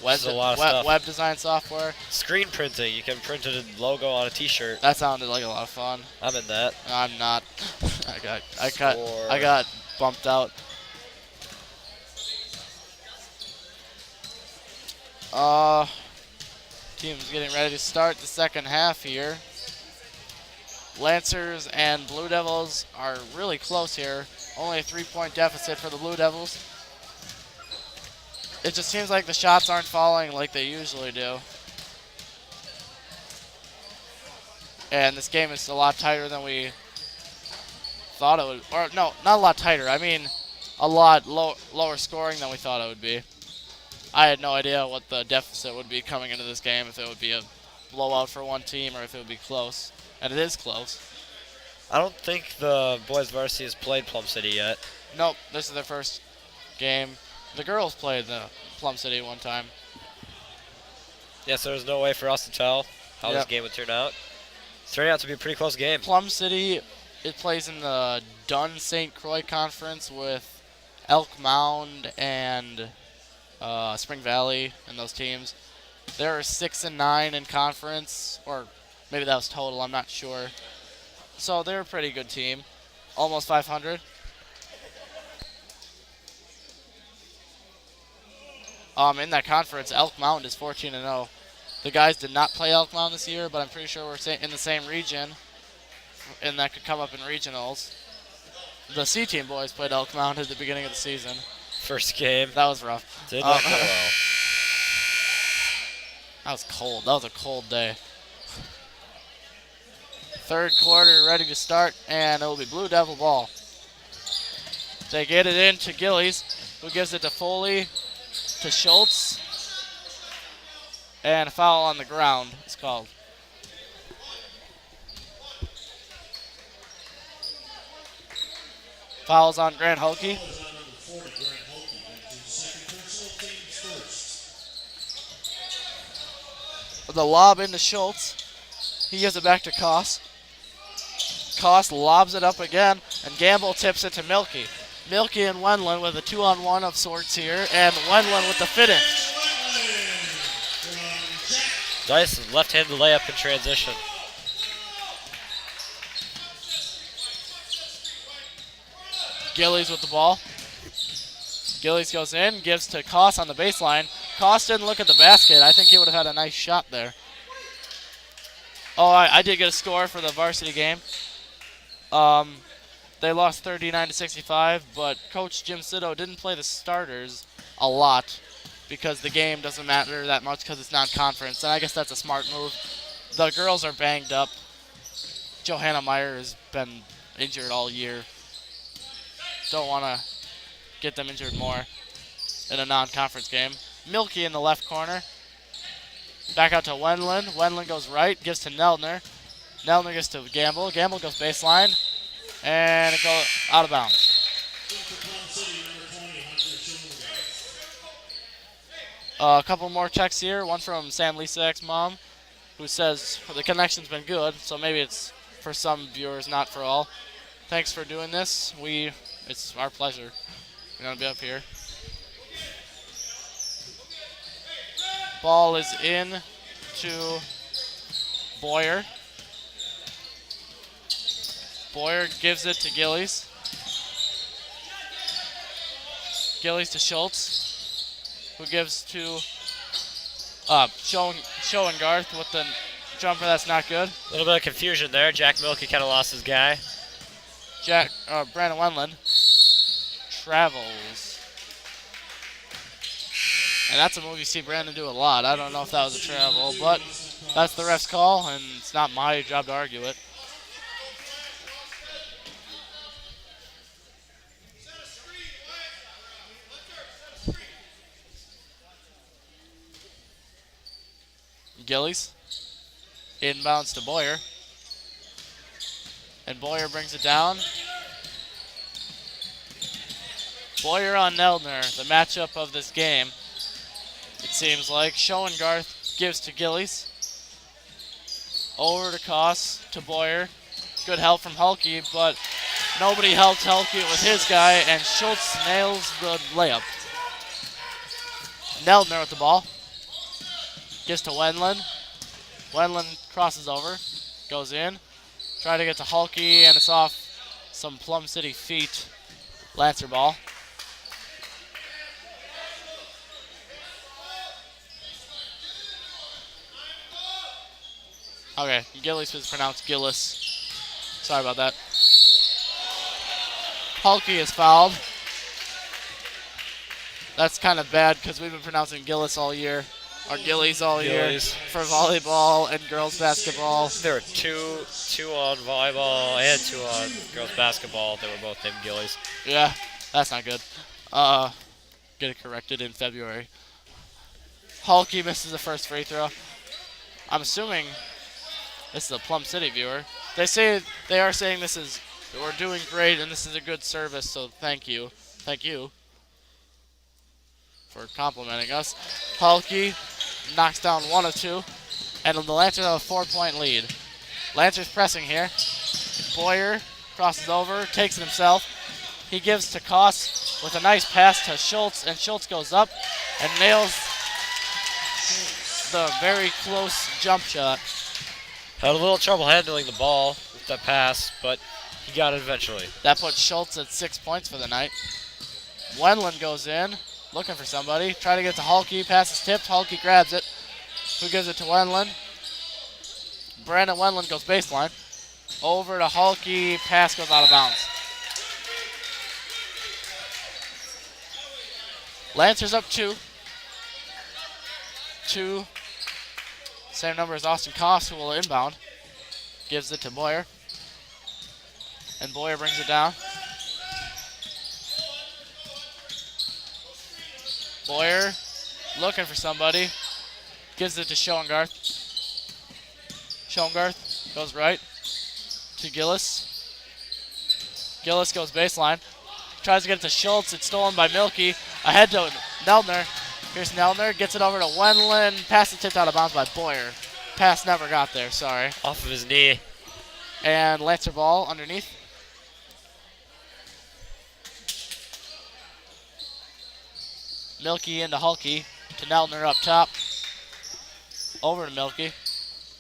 S2: Web,
S3: a lot of stuff.
S2: web design software.
S3: Screen printing. You can print a logo on a T-shirt.
S2: That sounded like a lot of fun.
S3: I'm in that.
S2: I'm not. I got bumped out. Team's getting ready to start the second half here. Lancers and Blue Devils are really close here. Only a 3-point deficit for the Blue Devils. It just seems like the shots aren't falling like they usually do. And this game is a lot tighter than we thought it would. Or no, not a lot tighter. I mean, a lot lower scoring than we thought it would be. I had no idea what the deficit would be coming into this game, if it would be a blowout for one team or if it would be close. And it is close.
S3: I don't think the boys varsity has played Plum City yet.
S2: Nope, this is their first game. The girls played the Plum City one time.
S3: Yeah, so there's no way for us to tell how this
S2: Yep.
S3: game would turn out. It's turning out to be a pretty close game.
S2: Plum City, it plays in the Dunn St. Croix Conference with Elk Mound and Spring Valley and those teams. They're 6-9 in conference, or maybe that was total, I'm not sure. So they're a pretty good team. Almost 500. In that conference, Elk Mound is 14-0. The guys did not play Elk Mound this year, but I'm pretty sure we're in the same region, and that could come up in regionals. The C-Team boys played Elk Mound at the beginning of the season.
S3: First game.
S2: That was rough.
S3: Did not go well.
S2: That was cold. That was a cold day. Third quarter ready to start, and it will be Blue Devil ball. They get it in to Gillies, who gives it to Foley, to Schultz, and a foul on the ground is called. Fouls on Grant Hulke. The lob into Schultz. He gives it back to Koss. Koss lobs it up again, and Gamble tips it to Milky. Milky and Wendland with a 2-on-1 of sorts here, and Wendland with the finish.
S3: Nice left-handed layup in transition.
S2: Gillies with the ball. Gillies goes in, gives to Koss on the baseline. Koss didn't look at the basket. I think he would have had a nice shot there. Oh, I did get a score for the varsity game. They lost 39-65, but Coach Jim Sito didn't play the starters a lot because the game doesn't matter that much because it's non-conference, and I guess that's a smart move. The girls are banged up. Johanna Meyer has been injured all year. Don't want to get them injured more in a non-conference game. Milky in the left corner. Back out to Wendland. Wendland goes right, gives to Neldner. Neldner gets to Gamble. Gamble goes baseline, and it goes out of bounds. A couple more checks here. One from Sam Lisak's mom, who says the connection's been good, so maybe it's for some viewers, not for all. Thanks for doing this. It's our pleasure. We're gonna be up here. Ball is in to Boyer. Boyer gives it to Gillies. Gillies to Schultz, who gives to Schoengarth with the jumper. That's not good.
S3: A little bit of confusion there. Jack Milky kind of lost his guy.
S2: Brandon Wendland travels. And that's a move you see Brandon do a lot. I don't know if that was a travel, but that's the ref's call, and it's not my job to argue it. Gillies inbounds to Boyer, and Boyer brings it down. Boyer on Neldner, the matchup of this game. It seems like Schoengarth gives to Gillies. Over to Koss, to Boyer. Good help from Hulke, but nobody helped Hulke with his guy, and Schultz nails the layup. Neldner with the ball. Gives to Wendland. Wendland crosses over, goes in. Try to get to Hulke, and it's off some Plum City feet. Lancer ball. Okay, Gillies was pronounced Gillis. Sorry about that. Hulke is fouled. That's kind of bad because we've been pronouncing Gillis all year. Or Gillies all year for volleyball and girls basketball.
S3: There were two on volleyball and 2 on girls basketball that were both named Gillies.
S2: Yeah, that's not good. Get it corrected in February. Hulke misses the first free throw. I'm assuming this is a Plum City viewer. They are saying we're doing great and this is a good service, so thank you. Thank you for complimenting us. Hulke knocks down 1 of 2, and the Lancers have a 4-point lead. Lancers pressing here. Boyer crosses over, takes it himself. He gives to Koss with a nice pass to Schultz, and Schultz goes up and nails the very close jump shot.
S3: Had a little trouble handling the ball with that pass, but he got it eventually.
S2: That puts Schultz at 6 points for the night. Wendland goes in, looking for somebody. Try to get to Hulke. Pass is tipped. Hulke grabs it. Who gives it to Wendland? Brandon Wendland goes baseline. Over to Hulke. Pass goes out of bounds. Lancers up 2. 2. Same number as Austin Koss, who will inbound. Gives it to Boyer. And Boyer brings it down. Boyer looking for somebody. Gives it to Schoengarth. Schoengarth goes right to Gillis. Gillis goes baseline. Tries to get it to Schultz. It's stolen by Milky. Ahead to Neldner. Here's Neldner. Gets it over to Wendland. Pass is tipped out of bounds by Boyer. Pass never got there, sorry.
S3: Off of his knee.
S2: And Lancer ball underneath. Milky into Hulky. To Neltner up top. Over to Milky.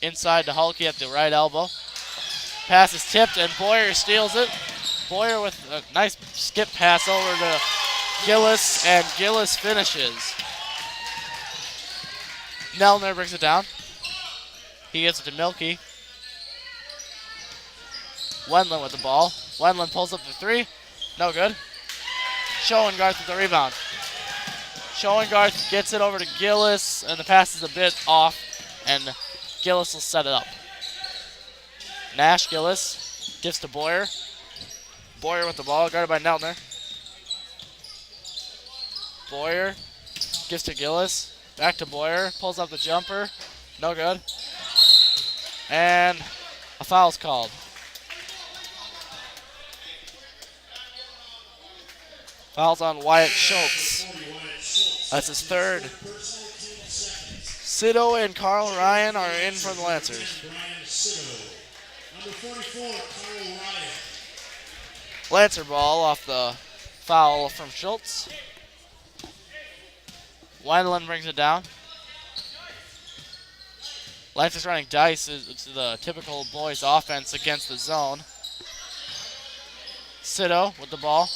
S2: Inside to Hulky at the right elbow. Pass is tipped and Boyer steals it. Boyer with a nice skip pass over to Gillis, and Gillis finishes. Neltner brings it down. He gets it to Milky. Wendland with the ball. Wendland pulls up the three. No good. Schoengarth with the rebound. Schoengarth gets it over to Gillis, and the pass is a bit off, and Gillis will set it up. Nash Gillis gives to Boyer. Boyer with the ball, guarded by Neltner. Boyer gives to Gillis. Back to Boyer. Pulls up the jumper. No good. And a foul's called. Foul's on Wyatt Schultz. That's his third. Sido and Carl Ryan are in for the Lancers. Lancer ball off the foul from Schultz. Wendland brings it down. Lancers running dice. It's the typical boys offense against the zone. Sido with the ball.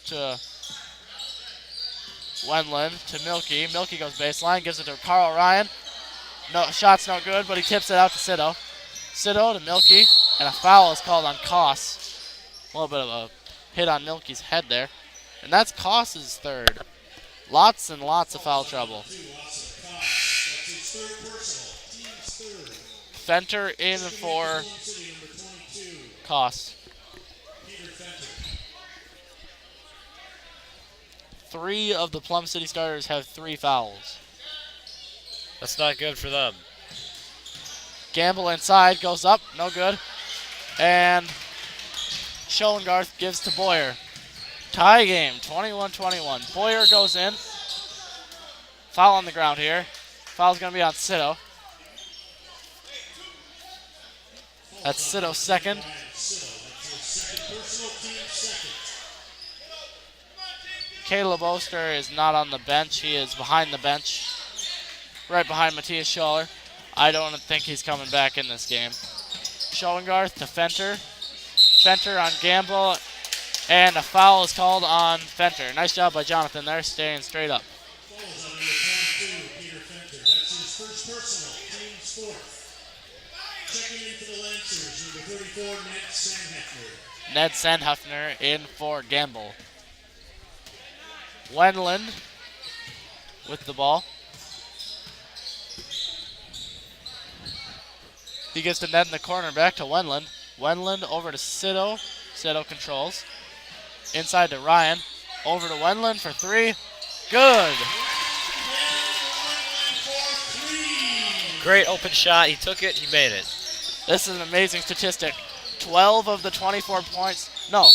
S2: To Wendland, to Milky. Milky goes baseline, gives it to Carl Ryan. No, shot's no good, but he tips it out to Sido. Sido to Milky, and a foul is called on Koss. A little bit of a hit on Milky's head there. And that's Koss's third. Lots and lots of foul trouble. Fenter in for Koss. 3 of the Plum City starters have 3 fouls.
S3: That's not good for them.
S2: Gamble inside, goes up, no good. And Schoengarth gives to Boyer. Tie game, 21-21. Boyer goes in. Foul on the ground here. Foul's going to be on Sido. That's Sido's second. Caleb Oster is not on the bench. He is behind the bench, right behind Matthias Schaller. I don't think he's coming back in this game. Schoengarth to Fenter. Fenter on Gamble, and a foul is called on Fenter. Nice job by Jonathan there, staying straight up. Ned Sandhefner in for Gamble. Wendland with the ball. He gets to Ned in the corner, back to Wendland. Wendland over to Sido. Sido controls. Inside to Ryan. Over to Wendland for 3. Good.
S3: Great open shot. He took it. He made it.
S2: This is an amazing statistic. 12 of the 24 points. No.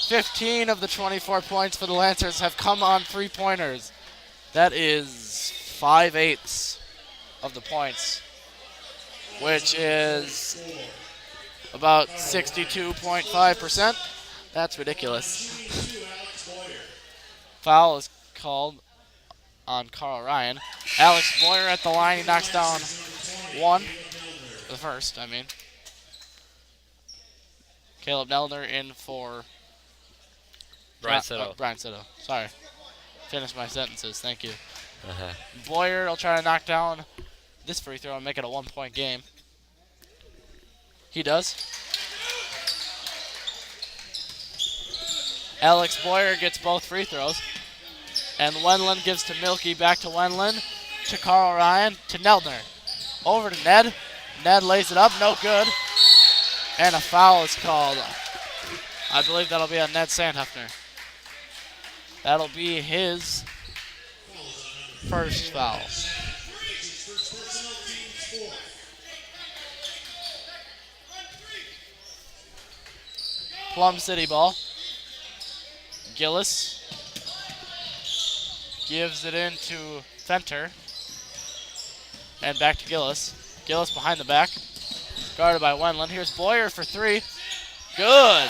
S2: 15 of the 24 points for the Lancers have come on 3-pointers. That is 5/8 of the points, which is about 62.5%. That's ridiculous. Foul is called on Carl Ryan. Alex Boyer at the line. He knocks down 1. The first, I mean. Caleb Nelner in for
S3: Brian Sido.
S2: Brian Sido. Sorry. Finish my sentences. Thank you. Boyer will try to knock down this free throw and make it a 1-point game. He does. Alex Boyer gets both free throws. And Wendland gives to Milky, back to Wendland, to Carl Ryan, to Neltner. Over to Ned. Ned lays it up, no good. And a foul is called. I believe that'll be on Ned Sandhefner. That'll be his first foul. Plum City ball. Gillis gives it into Fenter. And back to Gillis. Gillis behind the back. Guarded by Wendland. Here's Boyer for three. Good.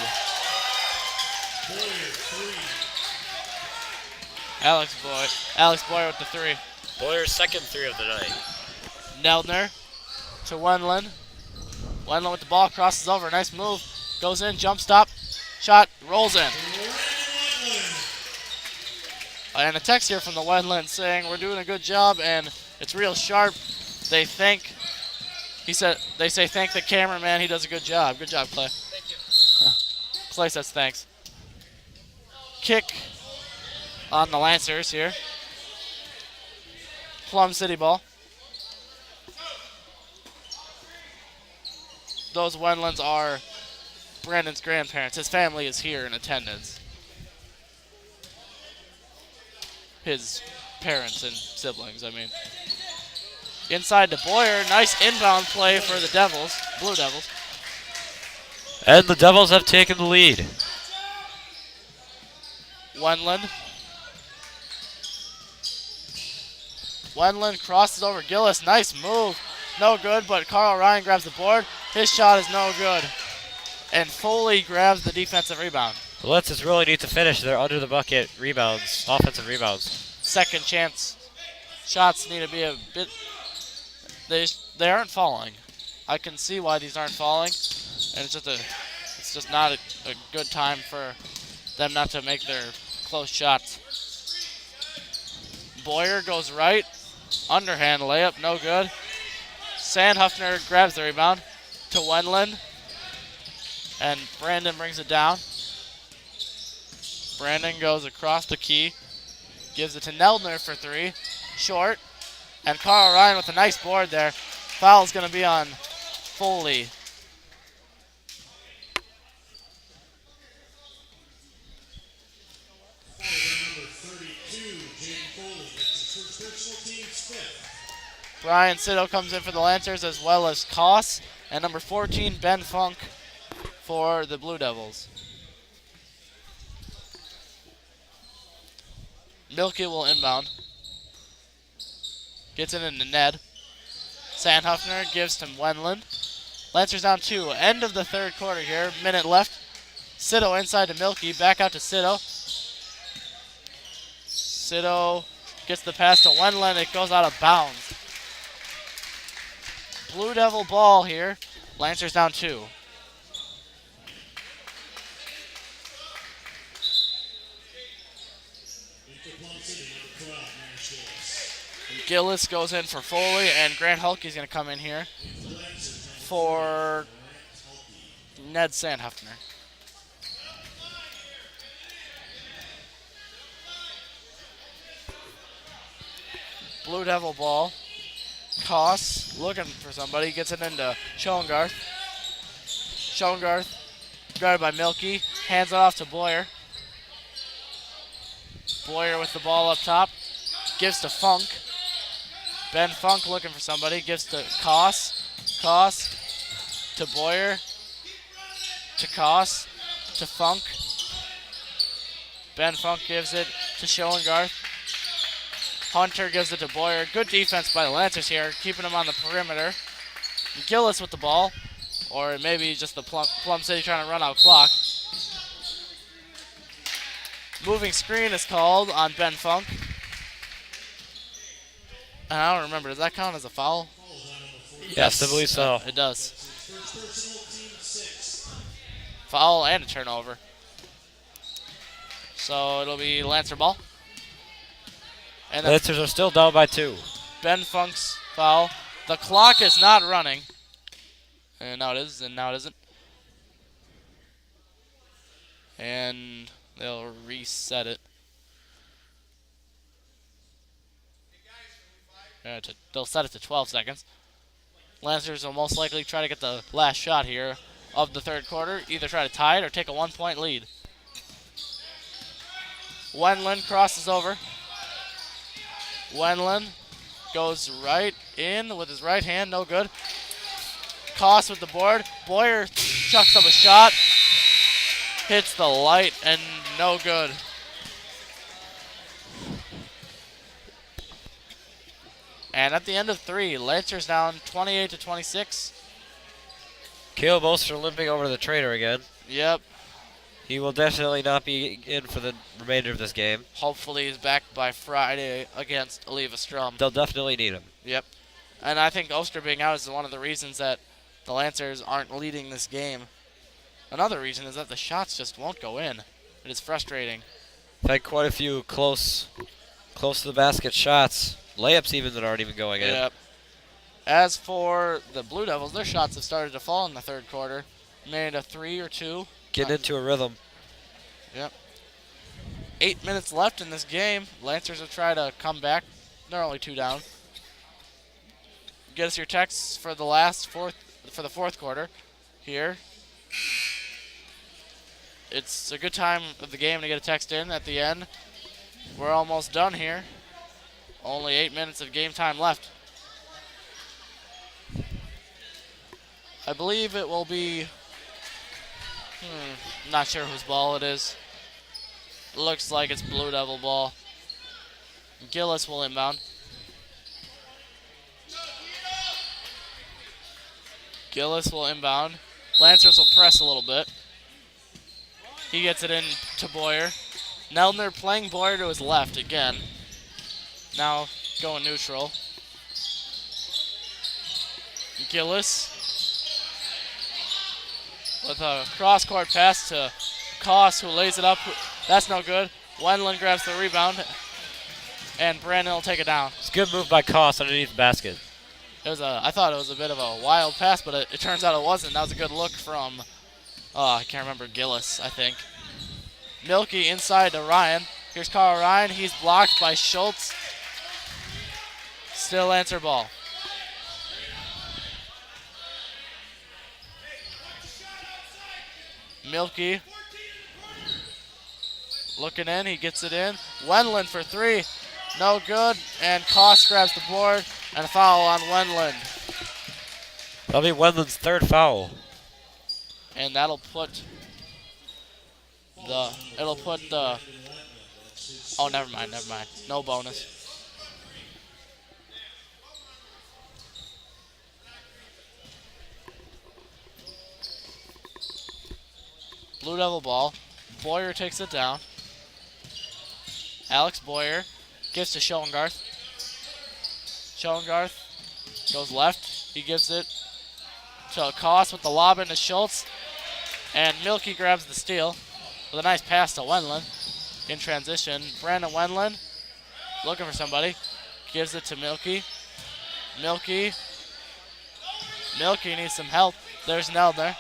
S2: Alex Boyer with the three.
S3: Boyer's second three of the night.
S2: Neldner to Wendland. Wendland with the ball, crosses over. Nice move. Goes in, jump stop. Shot, rolls in. And a text here from the Wendland saying we're doing a good job and it's real sharp. They say thank the cameraman, he does a good job. Good job, Clay.
S3: Thank you.
S2: Clay says thanks. Kick on the Lancers here. Plum City ball. Those Wendlands are Brandon's grandparents. His family is here in attendance. His parents and siblings, I mean. Inside to Boyer. Nice inbound play for the Devils, Blue Devils.
S3: And the Devils have taken the lead.
S2: Wendland. Wendland crosses over Gillis. Nice move. No good, but Carl Ryan grabs the board. His shot is no good. And Foley grabs the defensive rebound.
S3: The Lancers really need to finish their under the bucket rebounds, offensive rebounds.
S2: Second chance shots need to be a bit. They aren't falling. I can see why these aren't falling, and it's just not a good time for them not to make their close shots. Boyer goes right, underhand layup, no good. Sandhuffner grabs the rebound to Wendland, and Brandon brings it down. Brandon goes across the key, gives it to Neldner for three, short, and Carl Ryan with a nice board there. Foul's going to be on Foley. Brian Sitto comes in for the Lancers as well as Koss, and number 14, Ben Funk for the Blue Devils. Milky will inbound. Gets it into Ned. Sandhuffner gives to Wendland. Lancers down 2. End of the third quarter here. Minute left. Sitto inside to Milky. Back out to Sitto. Sitto gets the pass to Wendland. It goes out of bounds. Blue Devil ball here. Lancers down 2. Gillis goes in for Foley, and Grant Hulke's going to come in here for Ned Sandhuffner. Blue Devil ball. Koss looking for somebody. Gets it into Schoengarth. Schoengarth guarded by Milky. Hands it off to Boyer. Boyer with the ball up top. Gives to Funk. Ben Funk looking for somebody. Gives to Koss. Koss to Boyer. To Koss. To Funk. Ben Funk gives it to Schoengarth. Hunter gives it to Boyer. Good defense by the Lancers here, keeping them on the perimeter. Gillis with the ball. Or maybe just the Plum City trying to run out clock. Moving screen is called on Ben Funk. And I don't remember, does that count as a foul?
S3: Yes, I believe so.
S2: It does. Foul and a turnover. So it'll be Lancer ball. And
S3: Lancers are still down by 2.
S2: Ben Funk's foul. The clock is not running. And now it is, and now it isn't. And they'll reset it. They'll set it to 12 seconds. Lancers will most likely try to get the last shot here of the third quarter. Either try to tie it or take a 1-point lead. Wendland crosses over. Wendland goes right in with his right hand, no good. Koss with the board. Boyer chucks up a shot. Hits the light and no good. And at the end of 3, Lancers down 28-26.
S3: Caleb Oster limping over to the trainer again.
S2: Yep.
S3: He will definitely not be in for the remainder of this game.
S2: Hopefully he's back by Friday against Oliva Strum.
S3: They'll definitely need him.
S2: Yep. And I think Oster being out is one of the reasons that the Lancers aren't leading this game. Another reason is that the shots just won't go in. It is frustrating.
S3: I've had quite a few close to the basket shots. Layups even that aren't even going in.
S2: Yep. As for the Blue Devils, their shots have started to fall in the third quarter. Made a 3 or 2.
S3: Getting into a rhythm.
S2: Yep. 8 minutes left in this game. Lancers will try to come back. They're only 2 down. Get us your texts for the fourth quarter here. It's a good time of the game to get a text in at the end. We're almost done here. Only 8 minutes of game time left. I believe it will be, not sure whose ball it is. Looks like it's Blue Devil ball. Gillis will inbound. Gillis will inbound. Lancers will press a little bit. He gets it in to Boyer. Neldner playing Boyer to his left again. Now going neutral. Gillis with a cross-court pass to Koss, who lays it up. That's no good. Wendland grabs the rebound, and Brandon will take it down.
S3: It's a good move by Koss underneath the basket.
S2: I thought it was a bit of a wild pass, but it turns out it wasn't. That was a good look from, I can't remember, Gillis, I think. Milky inside to Ryan. Here's Carl Ryan. He's blocked by Schultz. Still Lancer ball. Milky looking in. He gets it in. Wendland for 3. No good. And Koss grabs the board. And a foul on Wendland.
S3: That'll be Wendland's 3rd foul.
S2: And that'll put the, oh, never mind. No bonus. Blue Devil ball. Boyer takes it down. Alex Boyer gives to Schoengarth. Schoengarth goes left. He gives it to Koss with the lob into Schultz. And Milky grabs the steal with a nice pass to Wendland. In transition, Brandon Wendland looking for somebody. Gives it to Milky. Milky needs some help. There's Neldner.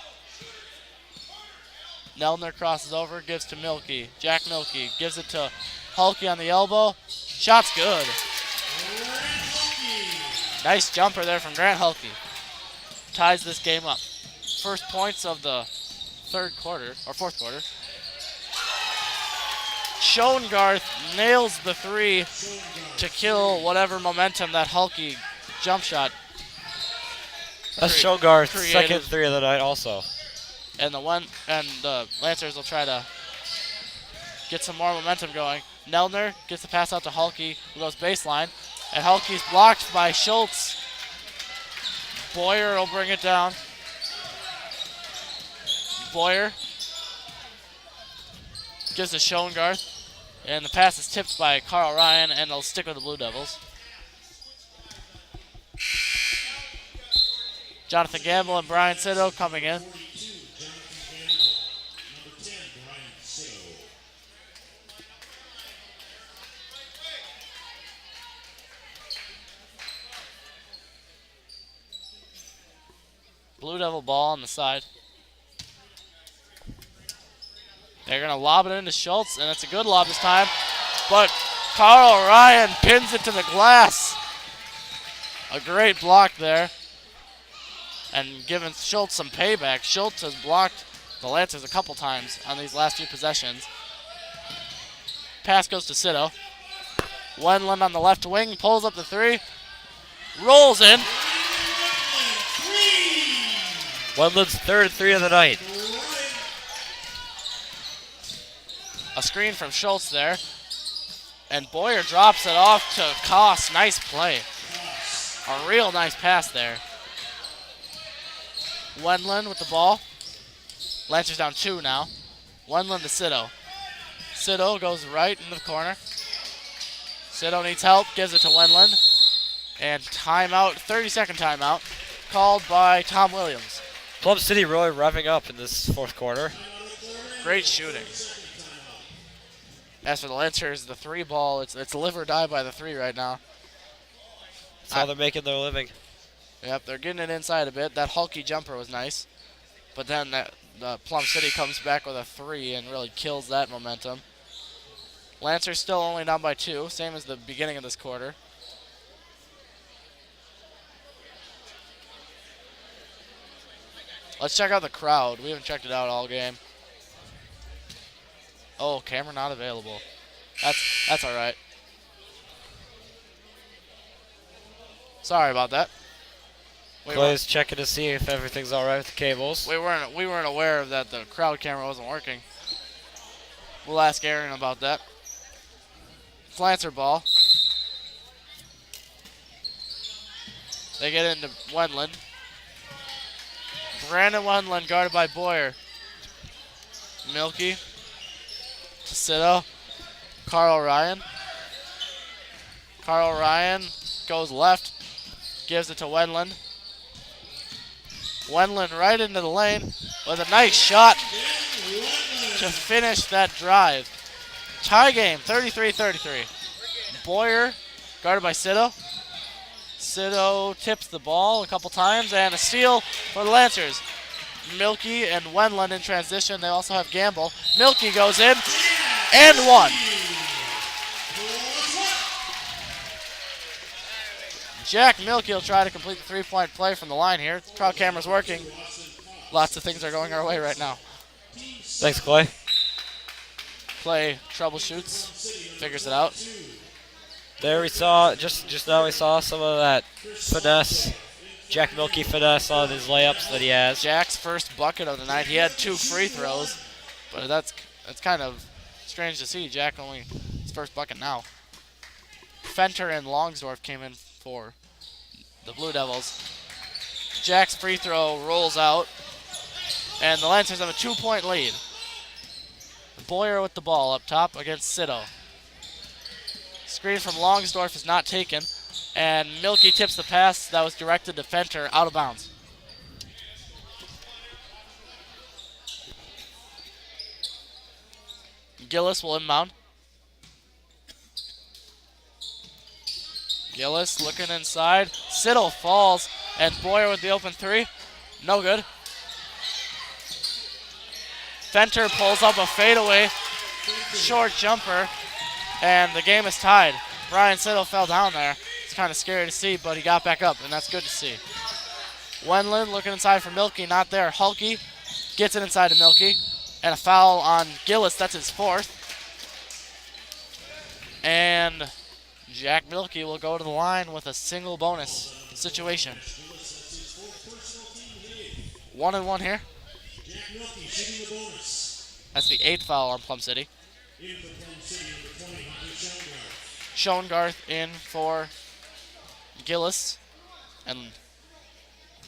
S2: Neldner crosses over, gives to Milky. Jack Milky gives it to Hulke on the elbow. Shot's good. Nice jumper there from Grant Hulke. Ties this game up. First points of the fourth quarter. Schoengarth nails the 3 to kill whatever momentum that Hulke jump shot.
S3: That's Schoengarth's
S2: created.
S3: 2nd 3 of the night also.
S2: And the Lancers will try to get some more momentum going. Neldner gets the pass out to Hulke, who goes baseline. And Hulke's blocked by Schultz. Boyer will bring it down. Boyer gives to Schoengarth. And the pass is tipped by Carl Ryan, and they'll stick with the Blue Devils. Jonathan Gamble and Brian Sito coming in. Blue Devil ball on the side. They're going to lob it into Schultz, and it's a good lob this time. But Carl Ryan pins it to the glass. A great block there. And giving Schultz some payback. Schultz has blocked the Lancers a couple times on these last few possessions. Pass goes to Sito. Wendland on the left wing, pulls up the 3. Rolls in.
S3: Wendland's 3rd 3 of the night.
S2: A screen from Schultz there. And Boyer drops it off to Koss. Nice play. A real nice pass there. Wendland with the ball. Lancers down 2 now. Wendland to Sido. Sido goes right into the corner. Sido needs help, gives it to Wendland. And timeout, 30-second timeout, called by Tom Williams.
S3: Plum City really revving up in this fourth quarter.
S2: Great shooting. As for the Lancers, the 3 ball, it's live or die by the 3 right now.
S3: That's how they're making their living.
S2: Yep, they're getting it inside a bit. That hulky jumper was nice. But then the Plum City comes back with a 3 and really kills that momentum. Lancers still only down by 2, same as the beginning of this quarter. Let's check out the crowd. We haven't checked it out all game. Oh, camera not available. That's all right. Sorry about that.
S3: Clay's checking to see if everything's all right with the cables.
S2: We weren't aware of that. The crowd camera wasn't working. We'll ask Aaron about that. Lancer ball. They get into Wendland. Brandon Wendland guarded by Boyer. Milky. To Sido. Carl Ryan. Carl Ryan goes left. Gives it to Wendland. Wendland right into the lane with a nice shot to finish that drive. Tie game, 33-33. Boyer guarded by Sido. Sido tips the ball a couple times and a steal for the Lancers. Milky and Wendland in transition. They also have Gamble. Milky goes in and 1. Jack Milky will try to complete the 3-point play from the line here. The crowd camera's working. Lots of things are going our way right now.
S3: Thanks, Clay.
S2: Clay troubleshoots, figures it out.
S3: There we saw, just now we saw some of that finesse. Jack Milky finesse on his layups that he has.
S2: Jack's first bucket of the night. He had 2 free throws, but that's kind of strange to see. Jack only his first bucket now. Fenter and Longsdorf came in for the Blue Devils. Jack's free throw rolls out, and the Lancers have a 2-point lead. Boyer with the ball up top against Sido. Screen from Longsdorf is not taken, and Milky tips the pass that was directed to Fenter out of bounds. Gillis will inbound. Gillis looking inside. Siddle falls, and Boyer with the open 3. No good. Fenter pulls up a fadeaway short jumper, and the game is tied. Brian Siddle fell down there. It's kind of scary to see, but he got back up, and that's good to see. Wendland looking inside for Milky, not there. Hulky gets it inside to Milky, and a foul on Gillis. That's his 4th. And Jack Milky will go to the line with a single bonus situation. 1-1 here. That's the 8th foul on Plum City. Schoengarth in for Gillis. And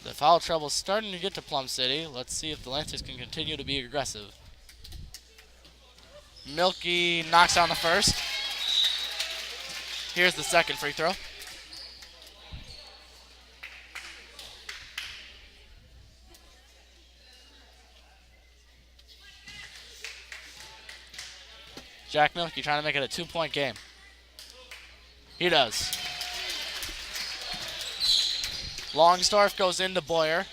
S2: the foul trouble is starting to get to Plum City. Let's see if the Lancers can continue to be aggressive. Milky knocks down the first. Here's the second free throw. Jack Milky trying to make it a 2-point game. He does. Longsdorf goes into Boyer.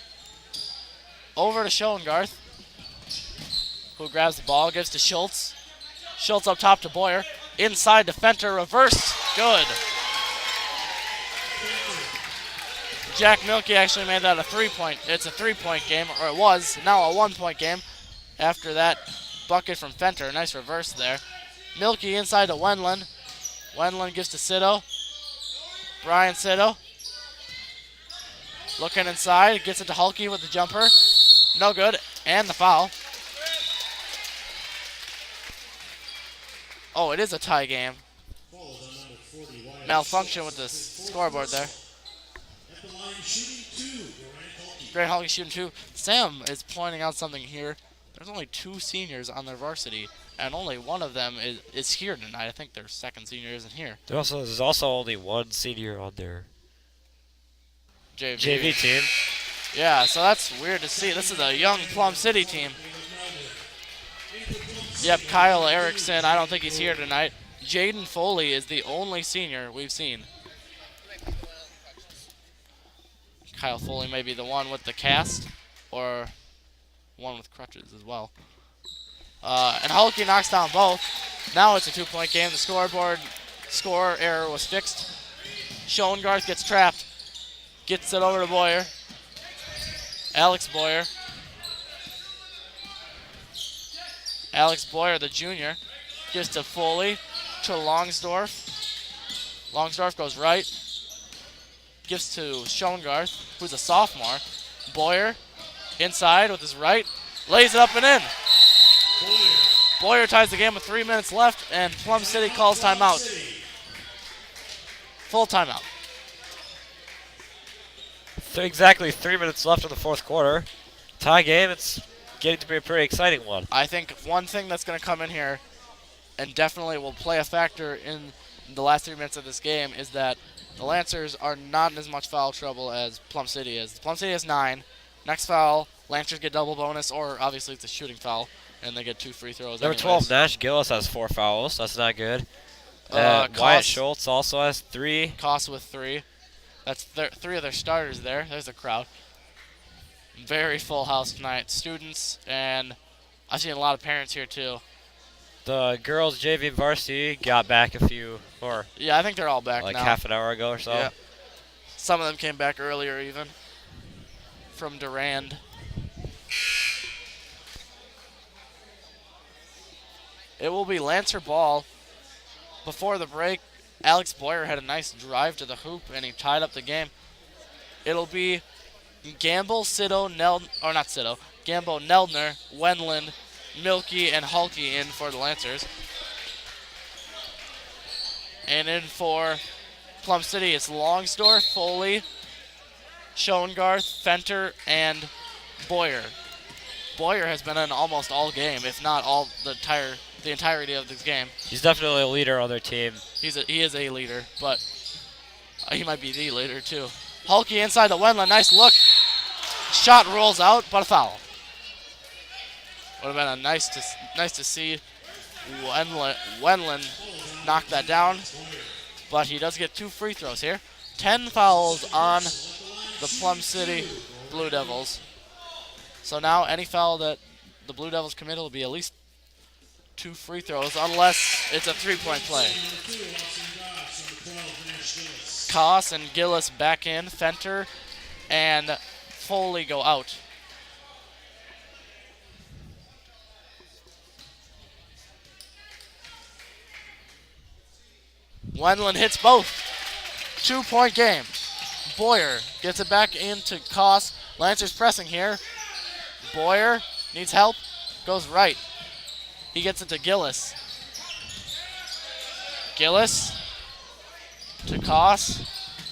S2: Over to Schoengarth, who grabs the ball, gives to Schultz. Schultz up top to Boyer. Inside to Fenter, reversed. Good. Jack Milky actually made that a 3-point. It's a 3-point game, or it was. Now a 1-point game after that bucket from Fenter. Nice reverse there. Milky inside to Wendland. Wendland gives to Sido. Brian Sido. Looking inside. Gets it to Hulky with the jumper. No good. And the foul. Oh, it is a tie game. Malfunction with the scoreboard there.
S1: At the line, shooting 2, Durant Hulke.
S2: Grant Hulke shooting 2. Sam is pointing out something here. There's only 2 seniors on their varsity, and only one of them is here tonight. I think their second senior isn't here.
S3: There's also only one senior on their
S2: JV.
S3: JV team.
S2: Yeah, so that's weird to see. This is a young Plum City team. Yep, Kyle Erickson, I don't think he's here tonight. Jaden Foley is the only senior we've seen. Kyle Foley may be the one with the cast, or one with crutches as well. And Hulke knocks down both. Now it's a 2-point game. The scoreboard score error was fixed. Schoengarth gets trapped. Gets it over to Boyer. Alex Boyer. Alex Boyer, the junior, gives to Foley, to Longsdorf. Longsdorf goes right. Gives to Schoengarth, who's a sophomore. Boyer, inside with his right, lays it up and in. Boyer ties the game with 3 minutes left, and Plum City calls timeout. Full timeout.
S3: Exactly 3 minutes left in the fourth quarter. Tie game. It's getting to be a pretty exciting one.
S2: I think one thing that's going to come in here and definitely will play a factor in the last 3 minutes of this game is that the Lancers are not in as much foul trouble as Plum City is. Plum City has 9. Next foul, Lancers get double bonus, or obviously it's a shooting foul, and they get 2 free throws.
S3: Number
S2: anyways.
S3: 12, Nash Gillis has 4 fouls. That's not good. Wyatt Schultz also has 3.
S2: Koss with 3. That's 3 of their starters there. There's a crowd. Very full house tonight. Students, and I've seen a lot of parents here too.
S3: The girls JV and varsity got back a few, or
S2: Yeah, I think they're all back
S3: like
S2: now.
S3: half an hour ago or so.
S2: Yeah. Some of them came back earlier even from Durand. It will be Lancer ball. Before the break, Alex Boyer had a nice drive to the hoop, and he tied up the game. It'll be Gamble, Gamble, Neldner, Wendland, Milky, and Hulke in for the Lancers. And in for Plum City, it's Longsdorf, Foley, Schoengarth, Fenter, and Boyer. Boyer has been in almost all game, if not all the entirety of this game.
S3: He's definitely a leader on their team.
S2: He is a leader, but he might be the leader too. Hulke inside the Wendland, nice look. Shot rolls out, but a foul. Would have been a nice to see Wendland knock that down, but he does get 2 free throws here. 10 fouls on the Plum City Blue Devils. So now any foul that the Blue Devils commit will be at least 2 free throws, unless it's a 3-point play. Koss and Gillis back in. Fenter and Foley go out. Wendland hits both. 2-point game. Boyer gets it back into Koss. Lancers pressing here. Boyer needs help. Goes right. He gets it to Gillis. Gillis to Koss.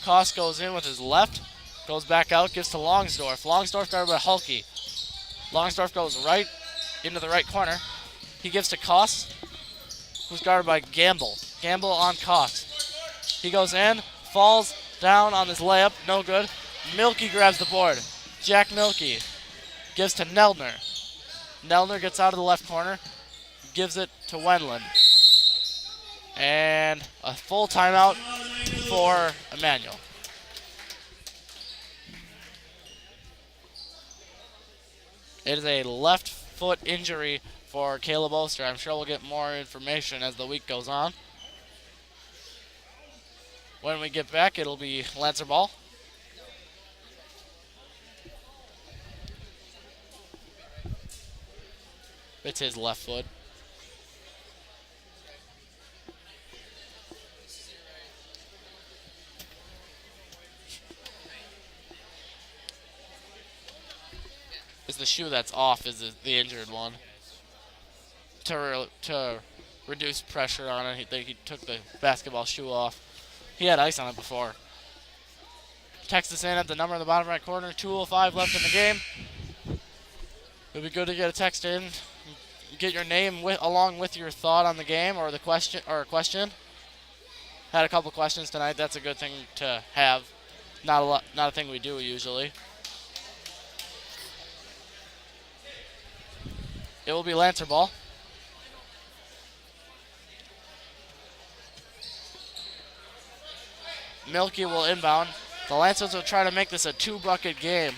S2: Koss goes in with his left. Goes back out, gives to Longsdorf. Longsdorf guarded by Hulke. Longsdorf goes right into the right corner. He gives to Koss, who's guarded by Gamble. Gamble on Koss. He goes in, falls down on his layup, no good. Milky grabs the board. Jack Milky gives to Neldner. Neldner gets out of the left corner, gives it to Wendland. And a full timeout for Emmanuel. It is a left foot injury for Caleb Oster. I'm sure we'll get more information as the week goes on. When we get back, it'll be Lancer ball. It's his left foot. Is the shoe that's off is the injured one. To reduce pressure on it, he took the basketball shoe off. He had ice on it before. Text us in at the number in the bottom right corner. 2:05 left in the game. It would be good to get a text in. Get your name along with your thought on the game or the question or a question. Had a couple questions tonight. That's a good thing to have. Not a thing we do usually. It will be Lancer ball. Milky will inbound. The Lancers will try to make this a 2-bucket game.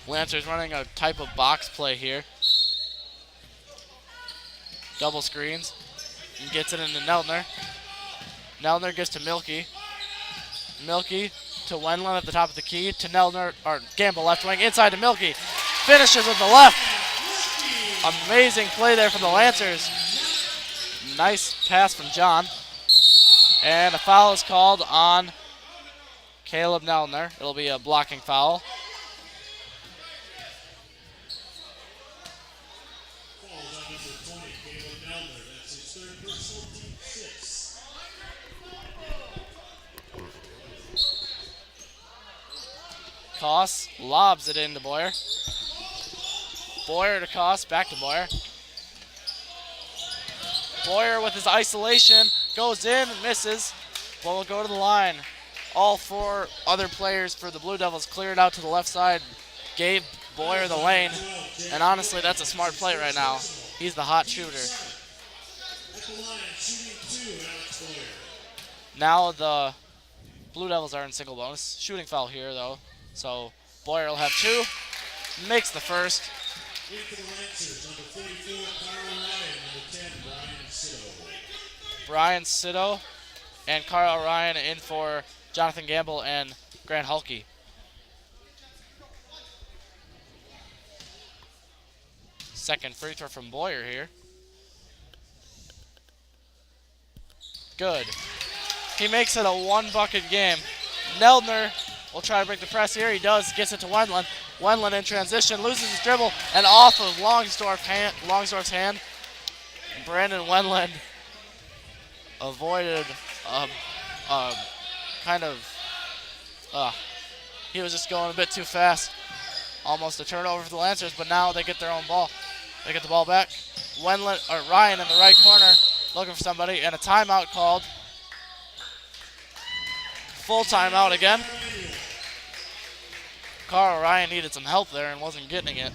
S2: Lancers running a type of box play here. Double screens. And gets it into Neldner. Neldner gets to Milky. Milky to Wendland at the top of the key. To Neldner, or Gamble left wing. Inside to Milky. Finishes with the left. Amazing play there from the Lancers. Nice pass from John. And a foul is called on Caleb Neldner. It'll be a blocking foul. Koss lobs it into Boyer. Boyer to Koss, back to Boyer. Boyer with his isolation goes in and misses. Ball will go to the line. All 4 other players for the Blue Devils cleared out to the left side. Gave Boyer the lane. And honestly, that's a smart play right now. He's the hot shooter. Now the Blue Devils are in single bonus. Shooting foul here, though. So Boyer will have 2. Makes the first. Brian Sito and Carl Ryan in for Jonathan Gamble and Grant Hulke. Second free throw from Boyer here. Good. He makes it a 1-bucket game. Neldner will try to break the press here. He does. Gets it to Wendland. Wendland in transition. Loses his dribble. And off of Longsdorf's hand. Brandon Wendland avoided he was just going a bit too fast. Almost a turnover for the Lancers, but now they get their own ball. They get the ball back. Ryan in the right corner looking for somebody, and a timeout called. Full timeout again. Carl Ryan needed some help there and wasn't getting it.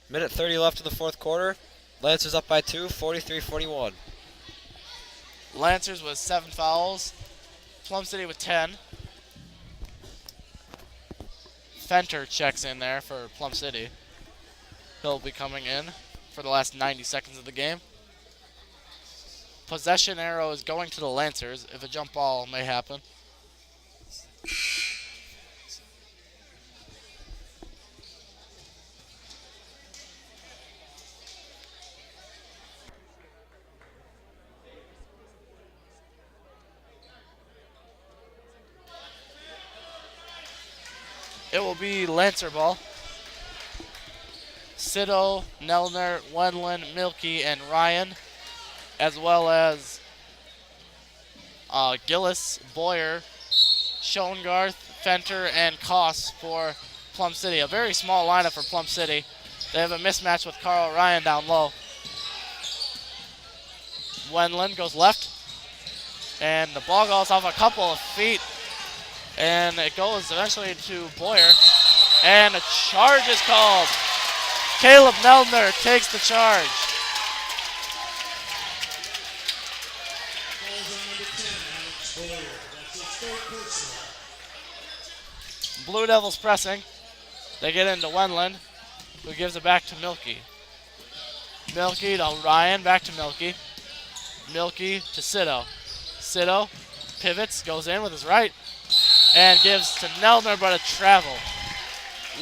S3: Minute 30 left in the fourth quarter. Lancers up by 2, 43-41.
S2: Lancers with 7 fouls. Plum City with 10. Fenter checks in there for Plum City. He'll be coming in for the last 90 seconds of the game. Possession arrow is going to the Lancers if a jump ball may happen. It will be Lancer ball. Sito, Neldner, Wendland, Milky, and Ryan, as well as Gillis, Boyer, Schoengarth, Fenter, and Koss for Plum City. A very small lineup for Plum City. They have a mismatch with Carl Ryan down low. Wendland goes left, and the ball goes off a couple of feet. And it goes eventually to Boyer. And a charge is called. Caleb Neldner takes the charge. Blue Devils pressing. They get into Wendland, who gives it back to Milky. Milky to Ryan, back to Milky. Milky to Sito. Sito pivots, goes in with his right. And gives to Neldner, but a travel.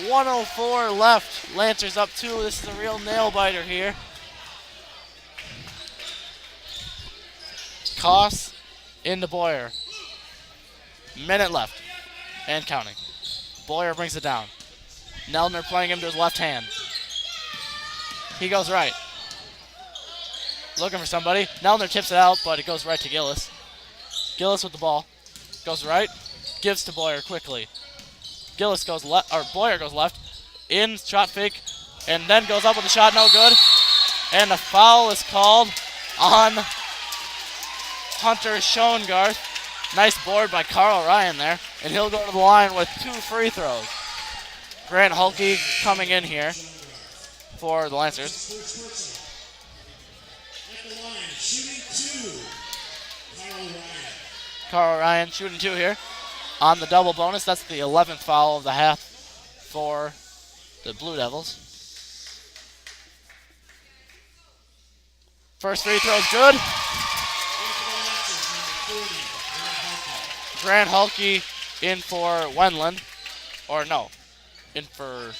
S2: 1:04 left. Lancers up 2. This is a real nail biter here. Koss into Boyer. Minute left. And counting. Boyer brings it down. Neldner playing him to his left hand. He goes right. Looking for somebody. Neldner tips it out, but it goes right to Gillis. Gillis with the ball. Goes right. Gives to Boyer quickly. Gillis goes left, or Boyer goes left. In, shot fake, and then goes up with a shot, no good. And a foul is called on Hunter Schoengarth. Nice board by Carl Ryan there, and he'll go to the line with 2 free throws. Grant Hulke coming in here for the Lancers.
S1: At the line, shooting 2, Carl Ryan.
S2: Carl Ryan shooting 2 here on the double bonus. That's the 11th foul of the half for the Blue Devils. First free throw is good. Grant Hulke in for Wendland. Or no, in for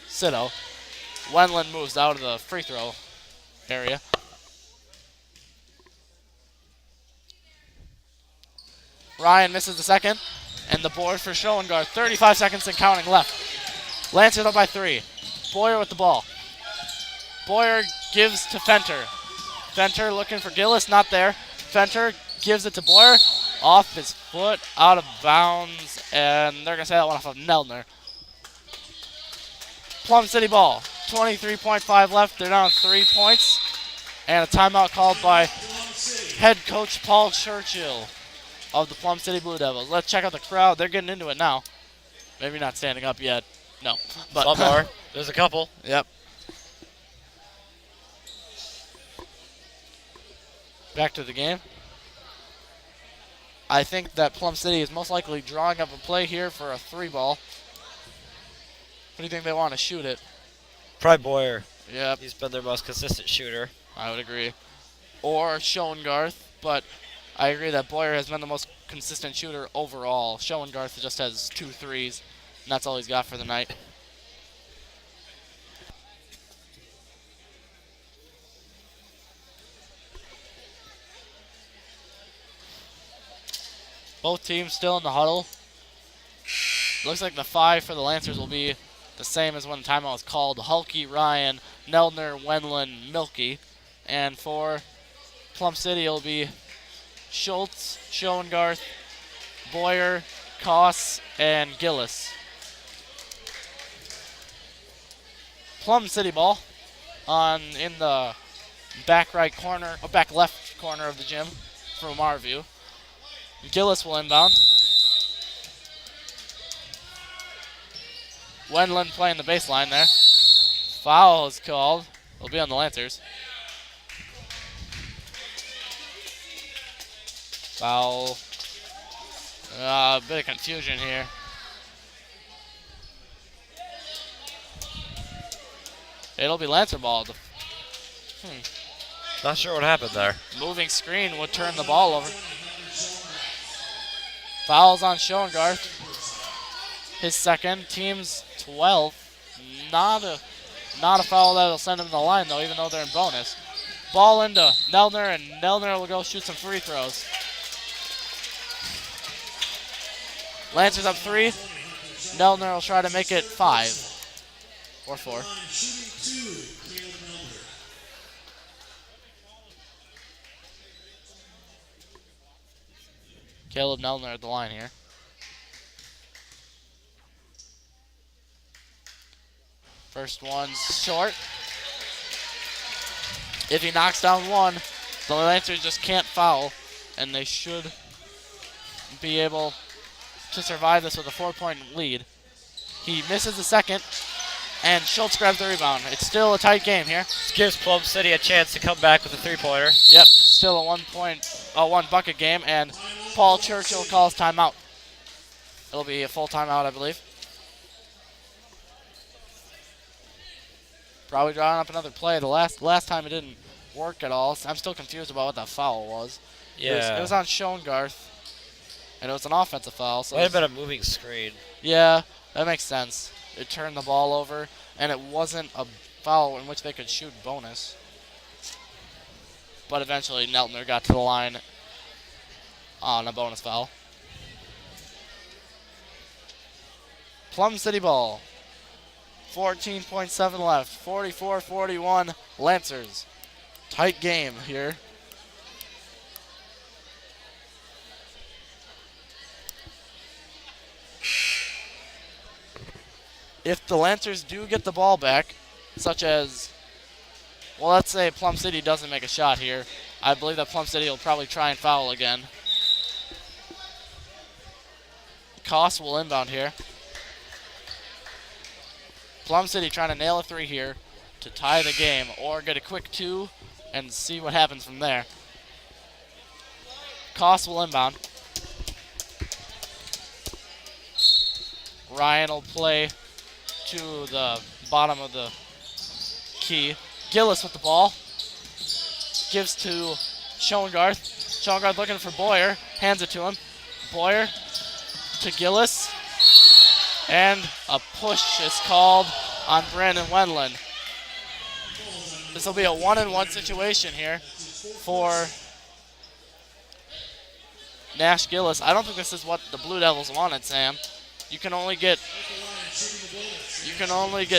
S2: Sito. Wendland moves out of the free throw area. Ryan misses the second. And the board for Schoengarth. 35 seconds and counting left. Lancers up by 3. Boyer with the ball. Boyer gives to Fenter. Fenter looking for Gillis, not there. Fenter gives it to Boyer. Off his foot, out of bounds, and they're going to say that one off of Neldner. Plum City ball. 23.5 left. They're down 3 points. And a timeout called by head coach Paul Churchill of the Plum City Blue Devils. Let's check out the crowd. They're getting into it now. Maybe not standing up yet. No. But
S3: Some are. There's a couple.
S2: Yep. Back to the game. I think that Plum City is most likely drawing up a play here for a 3-ball. What do you think they want to shoot it?
S3: Probably Boyer.
S2: Yep,
S3: He's been their most consistent shooter.
S2: I would agree. Or Schoengarth, but I agree that Boyer has been the most consistent shooter overall. Schoengarth just has 2 threes, and that's all he's got for the night. Both teams still in the huddle. Looks like the 5 for the Lancers will be the same as when the timeout was called. Hulke, Ryan, Neldner, Wendland, Milky. And for Plum City, it'll be Schultz, Schoengarth, Boyer, Koss, and Gillis. Plum City ball in the back right corner, or back left corner of the gym from our view. Gillis will inbound. Wendland playing the baseline there. Foul is called. It'll be on the Lancers. Foul. A bit of confusion here. It'll be Lancer ball.
S3: Not sure what happened there.
S2: Moving screen would turn the ball over. Fouls on Schoengarth. His second. Team's 12. Not a foul that'll send him to the line, though, even though they're in bonus. Ball into Neldner, and Neldner will go shoot some free throws. Lancers up 3. Neldner will try to make it 5. Or 4. Caleb Neldner at the line here. First one's short. If he knocks down one, the Lancers just can't foul, and they should be able to survive this with a 4-point lead. He misses the second, and Schultz grabs the rebound. It's still a tight game here.
S3: This gives Plum City a chance to come back with a 3-pointer.
S2: Yep, still a 1 bucket game, and Paul Churchill calls timeout. It'll be a full timeout, I believe. Probably drawing up another play. The last time it didn't work at all. I'm still confused about what that foul was.
S3: Yeah.
S2: It was on Schoengarth, and it was an offensive foul. So
S3: Might have been a moving screen.
S2: yeah, that makes sense. It turned the ball over, and it wasn't a foul in which they could shoot bonus. But eventually, Neldner got to the line on a bonus foul. Plum City ball. 14.7 left. 44-41 Lancers. Tight game here. If the Lancers do get the ball back, such as, well, let's say Plum City doesn't make a shot here, I believe that Plum City will probably try and foul again. Koss will inbound here. Plum City trying to nail a 3 here to tie the game or get a quick 2 and see what happens from there. Koss will inbound. Ryan will play to the bottom of the key. Gillis with the ball. Gives to Schoengarth. Schoengarth looking for Boyer. Hands it to him. Boyer to Gillis. And a push is called on Brandon Wendland. This will be a 1-on-1 situation here for Nash Gillis. I don't think this is what the Blue Devils wanted, Sam. You can only get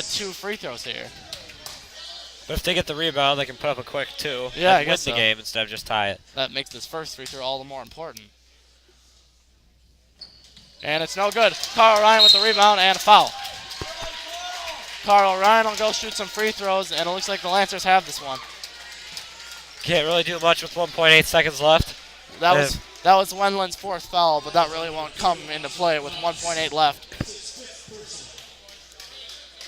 S2: 2 free throws here.
S3: But if they get the rebound, they can put up a quick 2
S2: Yeah, I
S3: and win
S2: guess
S3: the
S2: so.
S3: game instead of just tie it.
S2: That makes this first free throw all the more important. And it's no good. Carl Ryan with the rebound and a foul. Carl Ryan will go shoot some free throws, and it looks like the Lancers have this one.
S3: Can't really do much with 1.8 seconds left.
S2: That was Wendland's 4th foul, but that really won't come into play with 1.8 left.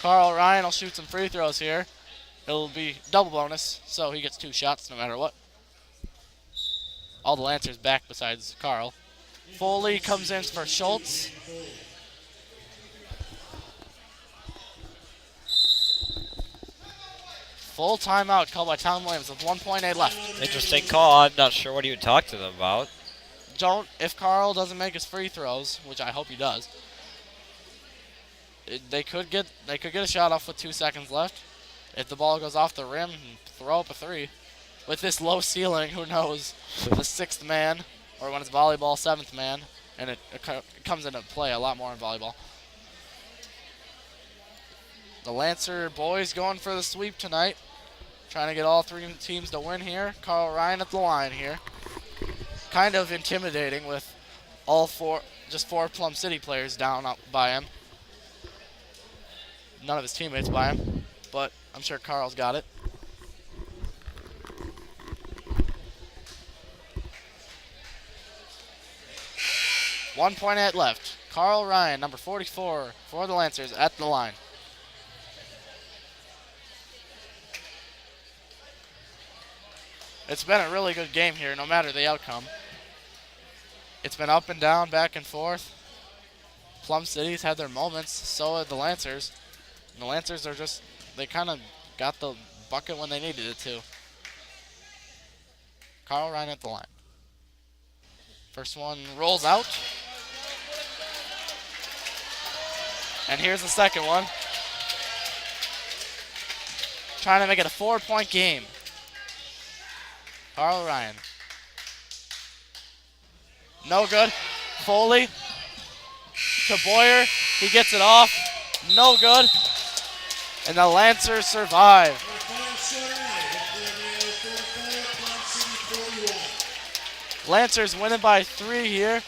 S2: Carl Ryan will shoot some free throws here. It'll be double bonus, so he gets 2 shots no matter what. All the Lancers back besides Carl. Foley comes in for Schultz. Full timeout called by Tom Williams with 1.8 left.
S3: Interesting call. I'm not sure what you would talk to them about.
S2: If Carl doesn't make his free throws, which I hope he does, they could get a shot off with 2 seconds left. If the ball goes off the rim, throw up a 3. With this low ceiling, who knows? The 6th man, or when it's volleyball, 7th man, and it comes into play a lot more in volleyball. The Lancer boys going for the sweep tonight. Trying to get all 3 teams to win here. Carl Ryan at the line here. Kind of intimidating with just 4 Plum City players down by him. None of his teammates by him, but I'm sure Carl's got it. .8 left. Carl Ryan, number 44 for the Lancers at the line. It's been a really good game here, no matter the outcome. It's been up and down, back and forth. Plum City's had their moments, so have the Lancers. And the Lancers are they kind of got the bucket when they needed it to. Carl Ryan at the line. First one rolls out. And here's the second one. Trying to make it a 4-point game. Carl Ryan. No good. Foley to Boyer. He gets it off. No good. And the Lancers survive. Lancers winning by 3 here.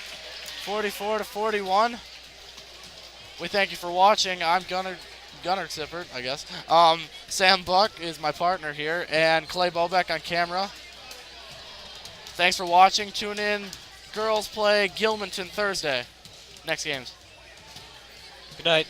S2: 44-41. We thank you for watching. I'm Gunnar Zippert, I guess. Sam Buck is my partner here, and Clay Bobeck on camera. Thanks for watching. Tune in. Girls play Gilmanton Thursday. Next games.
S3: Good night.